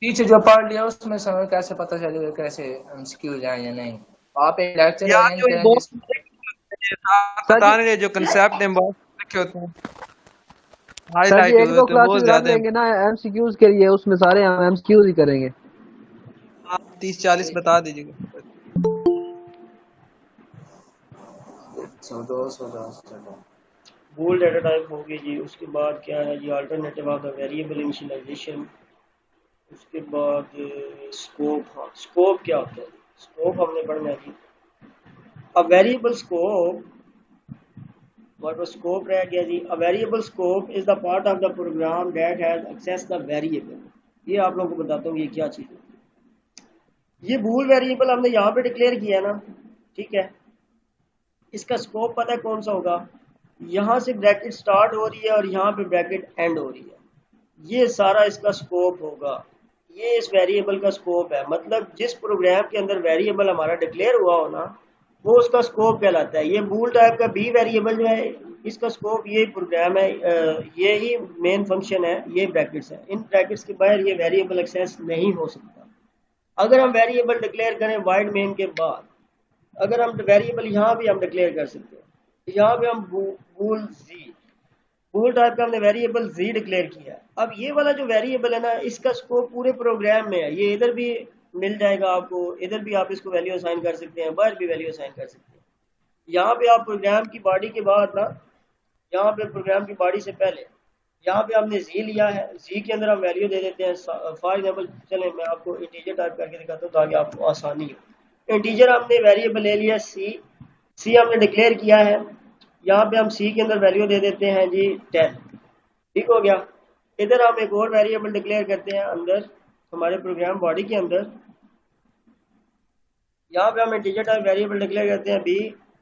पीछे जो पढ़ लिया उसमें से हमें कैसे पता चलेगा कैसे एमसीक्यू जाए या नहीं? आप एक लेक्चर यार अरेंज जो करें जिस सर जी बताने जो कंसेप्ट हैं बहुत लिखे होते हैं, सर जी हाईलाइट एक हुए दो होते हैं, बहुत क्लासेस रख ज्यादा। लेंगे ना एमसीक्यूज के लिए, उसमें सारे हम एमसीक्यूज ही करेंगे। आप 30-40 बता दीजिएगा। 100 200 बोल्ड डाटा टाइप होगी जी। उसके बाद क्या है जी, alternative of the variable initialization. उसके बाद स्कोप। हाँ, स्कोप क्या होता है? स्कोप हमने पढ़ना है जी। A variable scope, what was scope रह गया जी। A variable scope is the part of the program that has access the variable. ये आप लोगों को बताता हूँ ये क्या चीज़ है। ये बूल वेरिएबल हमने यहाँ पे डिक्लेयर किया है ना, ठीक है। इसका स्कोप पता है कौन सा होगा? यहाँ से ब्रैकेट स्टार्ट हो रही है और यहाँ पे ब्रैकेट एंड हो रही है, ये सारा इसका स्कोप होगा। ये इस वेरिएबल का स्कोप है, मतलब जिस प्रोग्राम के अंदर वेरिएबल हमारा डिक्लेयर हुआ हो ना, वो उसका स्कोप कहलाता है। ये बूल टाइप का बी वेरिएबल जो है, इसका स्कोप ये प्रोग्राम है, ये ही मेन फंक्शन है, ये ब्रैकेट्स है। इन ब्रैकेट्स के बाहर ये वेरिएबल एक्सेस नहीं हो सकता। अगर हम वेरिएबल डिक्लेयर करें वाइड मेन के बाद, अगर हम वेरिएबल यहाँ भी हम डिक्लेयर कर सकते हैं, यहाँ पे हम बूल जी, बूल टाइप का हमने वेरिएबल जी डिक्लेयर किया है। अब ये वाला जो वेरिएबल है ना, इसका स्कोप पूरे प्रोग्राम में है। ये इधर भी मिल जाएगा आपको, इधर भी आप इसको वैल्यू असाइन कर सकते हैं, बाहर भी वैल्यू असाइन कर सकते हैं। यहाँ पे आप प्रोग्राम की बॉडी के बाद ना, यहाँ पे प्रोग्राम की बॉडी से पहले यहाँ पे हमने जी लिया है, जी के अंदर हम वैल्यू दे देते हैं। फॉर एग्जाम्पल चले मैं आपको इंटीजर टाइप करके दिखाता हूँ ताकि आपको आसानी हो। इंटीजर हमने वेरिएबल ले लिया सी, सी हमने डिक्लेयर किया है। यहाँ पे हम सी के अंदर वैल्यू दे देते हैं जी 10, ठीक हो गया। इधर हम एक और वेरिएबल डिक्लेयर करते हैं अंदर हमारे प्रोग्राम बॉडी के अंदर। यहाँ पे हम इंटीजर टाइप वेरिएबल डिक्लेयर करते हैं बी,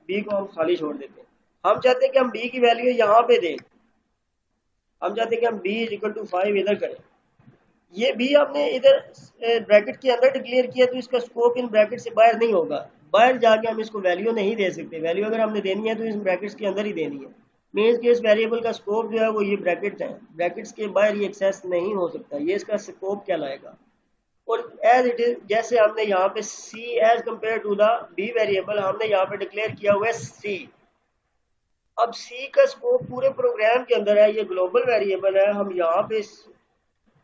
बी को हम खाली छोड़ देते हैं। हम चाहते हैं कि हम बी की वैल्यू यहाँ पे दें, हम चाहते हैं कि हम b इज इक्वल टू 5 इधर करें। ये b हमने इधर ब्रैकेट के अंदर डिक्लेयर किया, तो इसका स्कोप इन ब्रैकेट से बाहर नहीं होगा। बाहर जाके हम इसको वैल्यू नहीं दे सकते। वैल्यू अगर हमने देनी है तो इस ब्रैकेट्स के अंदर ही देनी है। मीन्स कि इस वेरिएबल का स्कोप जो है वो ये ब्रैकेट्स हैं, ब्रैकेट्स के बाहर ये एक्सेस नहीं हो सकता। ये इसका स्कोप कहलाएगा। और एज इट इज, जैसे हमने यहाँ पे c as compare to the b variable हमने यहाँ पे डिक्लेयर किया हुआ है c। अब सी का स्कोप पूरे प्रोग्राम के अंदर है, ये ग्लोबल वेरिएबल है। हम यहाँ पे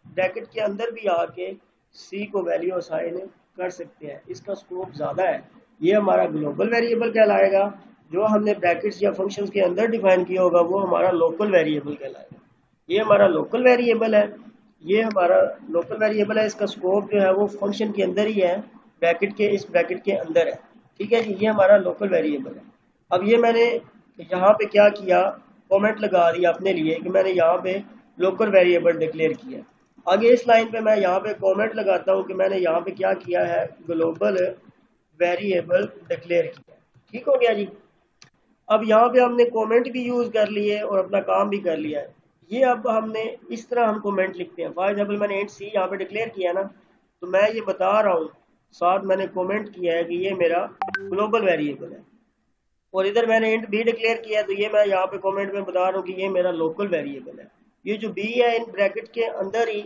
ब्रैकेट के अंदर भी आके सी को वैल्यू असाइन कर सकते हैं। इसका स्कोप ज़्यादा है। ये हमारा ग्लोबल वेरिएबल कहलाएगा। जो हमने ब्रैकेट्स या फंक्शंस के अंदर डिफाइन किया होगा वो हमारा लोकल वेरिएबल कहलाएगा। ये हमारा लोकल वेरिएबल है, ये हमारा लोकल वेरिएबल है। इसका स्कोप जो है वो फंक्शन के अंदर ही है, ब्रैकेट के इस ब्रैकेट के अंदर है, ठीक है जी। ये हमारा लोकल वेरिएबल है। अब ये मैंने यहाँ पे क्या किया, कमेंट लगा दिया अपने लिए कि मैंने यहाँ पे लोकल वेरिएबल डिक्लेयर किया। आगे इस लाइन पे मैं यहाँ पे कमेंट लगाता हूँ कि मैंने यहाँ पे क्या किया है, ग्लोबल वेरिएबल डिक्लेयर किया। ठीक हो गया जी। अब यहाँ पे हमने कमेंट भी यूज़ कर लिए और अपना काम भी कर लिया है। ये अब हमने इस तरह हम कमेंट लिखते हैं। फॉर एग्जाम्पल मैंने इंट सी यहाँ पे डिक्लेयर किया ना, तो मैं ये बता रहा हूँ, साथ मैंने कमेंट किया है कि ये मेरा ग्लोबल वेरिएबल है। और इधर मैंने इंट बी डिक्लेयर किया, तो ये मैं यहाँ पे कमेंट में बता रहा हूँ कि ये मेरा लोकल वेरिएबल है। ये जो बी है इन ब्रैकेट के अंदर ही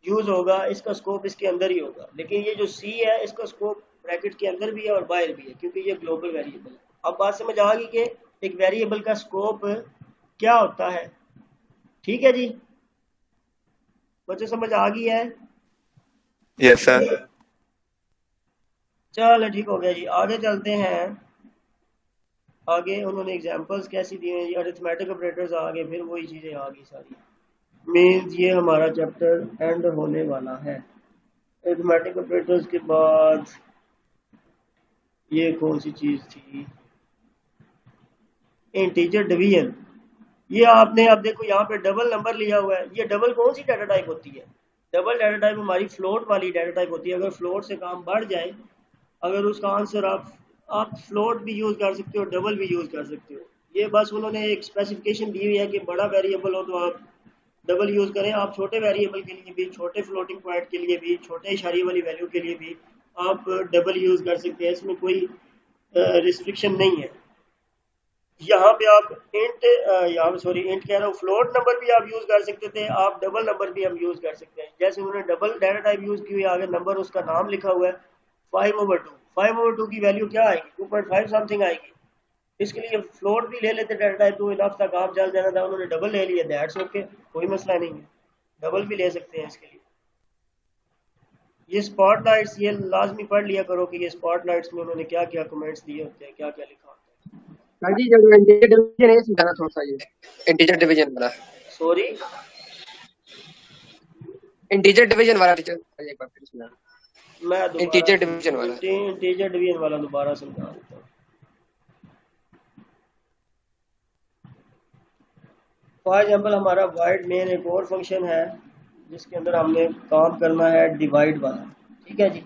यूज होगा, इसका स्कोप इसके अंदर ही होगा। लेकिन ये जो सी है इसका स्कोप ब्रैकेट के अंदर भी है और बाहर भी है, क्योंकि ये ग्लोबल वेरिएबल है। अब बात समझ आ गई कि एक वेरिएबल का स्कोप क्या होता है। ठीक है जी, बच्चों समझ आ गई है? Yes sir. चलो ठीक हो गया जी, आगे चलते हैं। आगे उन्होंने एग्जांपल्स कैसी दी हैं जी, अरिथमेटिक ऑपरेटर्स आ गए, फिर वही चीज़ें आ गई सारी। मीन्स ये हमारा चैप्टर एंड होने वाला है। अरिथमेटिक ऑपरेटर्स के बाद ये कौन सी चीज थी, इंटीजर डिवीजन। ये आपने अब देखो यहाँ पे डबल नंबर लिया हुआ है, ये डबल कौन सी डाटा टाइप होती है, डबल डाटा टाइप हमारी फ्लोट वाली डाटा टाइप होती है। अगर फ्लोट से काम बढ़ जाए, अगर उसका आंसर आप फ्लोट भी यूज कर सकते हो, डबल भी यूज कर सकते हो। ये बस उन्होंने एक स्पेसिफिकेशन दी हुई है कि बड़ा वेरिएबल हो तो आप डबल यूज करें, आप छोटे वेरिएबल के लिए भी, छोटे फ्लोटिंग पॉइंट के लिए भी, छोटे इशारे वाली वैल्यू के लिए भी आप डबल यूज कर सकते हैं, इसमें कोई रिस्ट्रिक्शन नहीं है। यहाँ पे आप इंट यहाँ सॉरी इंट कह रहा हूँ, फ्लोट नंबर भी आप यूज कर सकते थे, आप डबल नंबर भी हम यूज कर सकते हैं। जैसे उन्होंने डबल डाटा टाइप यूज की हुई, आगे नंबर उसका नाम लिखा हुआ है 5/2, 5/2 की वैल्यू क्या आएगी, 2.5 समथिंग आएगी। इसके लिए फ्लोट भी ले लेते डाटा टाइप, तो इनफ तक आप चल जाना था, उन्होंने डबल ले लिया, दैट्स ओके, कोई मसला नहीं है, डबल भी ले सकते हैं इसके लिए। ये स्पॉटलाइट्स, ये लाजमी पढ़ लिया करो कि ये स्पॉटलाइट्स में उन्होंने क्या क्या कमेंट्स दिए होते हैं, क्या क्या लिखा होता है। हाँ जी, जो इंटीजर डिवीजन है समझाना थोड़ा सा, ये इंटीजर डिवीजन वाला, सॉरी इंटीजर डिवीजन वाला टीचर एक बार फिर सुना। मैं इंटीजर डिवीजन वाला, इंटीजर डिवीजन वाला दोबारा समझा देता हूँ। फॉर एग्जाम्पल हमारा वाइड मेन एक और फंक्शन है जिसके अंदर हमने काम करना है डिवाइड वाला, ठीक है जी।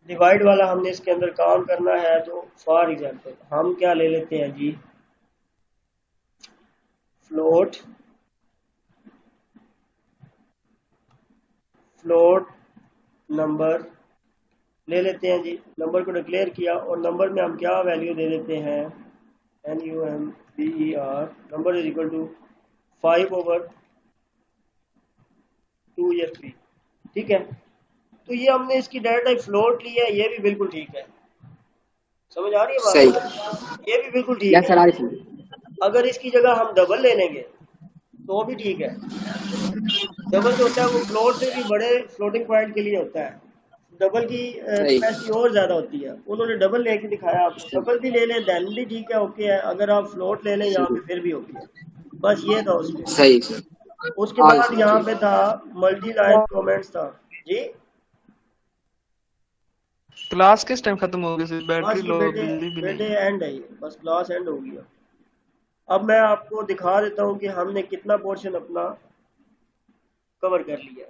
डिवाइड वाला हमने इसके अंदर काम करना है, तो फॉर एग्जाम्पल हम क्या ले लेते हैं जी, फ्लोट नंबर ले लेते हैं जी, नंबर को डिक्लेयर किया और नंबर में हम क्या वैल्यू दे देते हैं, NUMBER, number is equal to 5/2 या 3, ठीक है। तो ये हमने इसकी डाटा टाइप फ्लोट ली है, ये भी बिल्कुल ठीक है, समझ आ रही है सही, बात, ये भी बिल्कुल ठीक यस सर, आ है। रही है। अगर इसकी जगह हम डबल ले लेंगे तो भी ठीक है। डबल जो होता है वो फ्लोट से भी बड़े फ्लोटिंग पॉइंट के लिए होता है, डबल की सही, कैपेसिटी और ज्यादा होती है, उन्होंने डबल लेके दिखाया आपको, डबल भी ले लें देन भी ठीक है, ओके है। अगर आप फ्लोट ले लें यहाँ पे फिर भी ओके है, बस ये था उसमें। सही, उसके हाँ बाद जी, यहाँ पे था मल्टी लाइन कमेंट्स था जी। क्लास किस टाइम खत्म होगी सर? बैटरी बस ये लो, बेटे बिजली भी बेटे नहीं। एंड है ये, बस क्लास एंड हो गया। अब मैं आपको दिखा देता हूँ कि हमने कितना पोर्शन अपना कवर कर लिया।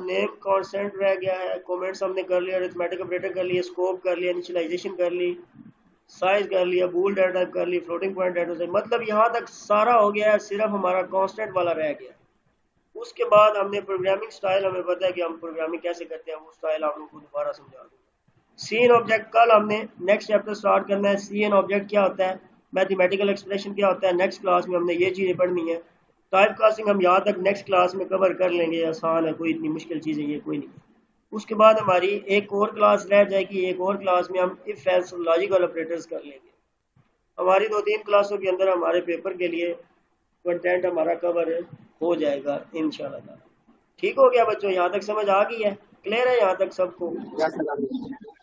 नेम कांस्टेंट रह गया है, कमेंट्स हमने कर लिया, अरिथमेटिक ऑपरेटर कर लिया, स्कोप कर लिया, इनिशियलाइजेशन कर ली, साइज कर लिया, बूल डाटा टाइप कर ली, फ्लोटिंग पॉइंट डाटा टाइप, मतलब यहाँ तक सारा हो गया है, सिर्फ हमारा कांस्टेंट वाला रह गया। उसके बाद हमने प्रोग्रामिंग स्टाइल, हमें पता है कि हम प्रोग्रामिंग कैसे करते हैं, वो स्टाइल आप लोगों को दोबारा समझा दूंगा। सीएन ऑब्जेक्ट कल हमने नेक्स्ट चैप्टर स्टार्ट करना है, सीएन ऑब्जेक्ट क्या होता है, मैथमेटिकल एक्सप्रेशन क्या होता है, नेक्स्ट क्लास में हमने ये चीज़ें पढ़नी है। टाइप कास्टिंग हम यहाँ तक नेक्स्ट क्लास में कवर कर लेंगे, आसान है, कोई इतनी मुश्किल चीज़ है ये कोई नहीं। उसके बाद हमारी एक और क्लास रह जाएगी, एक और क्लास में हम इफ एल्स लॉजिकल ऑपरेटर्स कर लेंगे। हमारी 2-3 क्लासों के अंदर हमारे पेपर के लिए कंटेंट हमारा कवर हो जाएगा इंशाल्लाह। ठीक हो गया बच्चों, यहाँ तक समझ आ गई है, क्लियर है यहाँ तक सबको? Yes sir.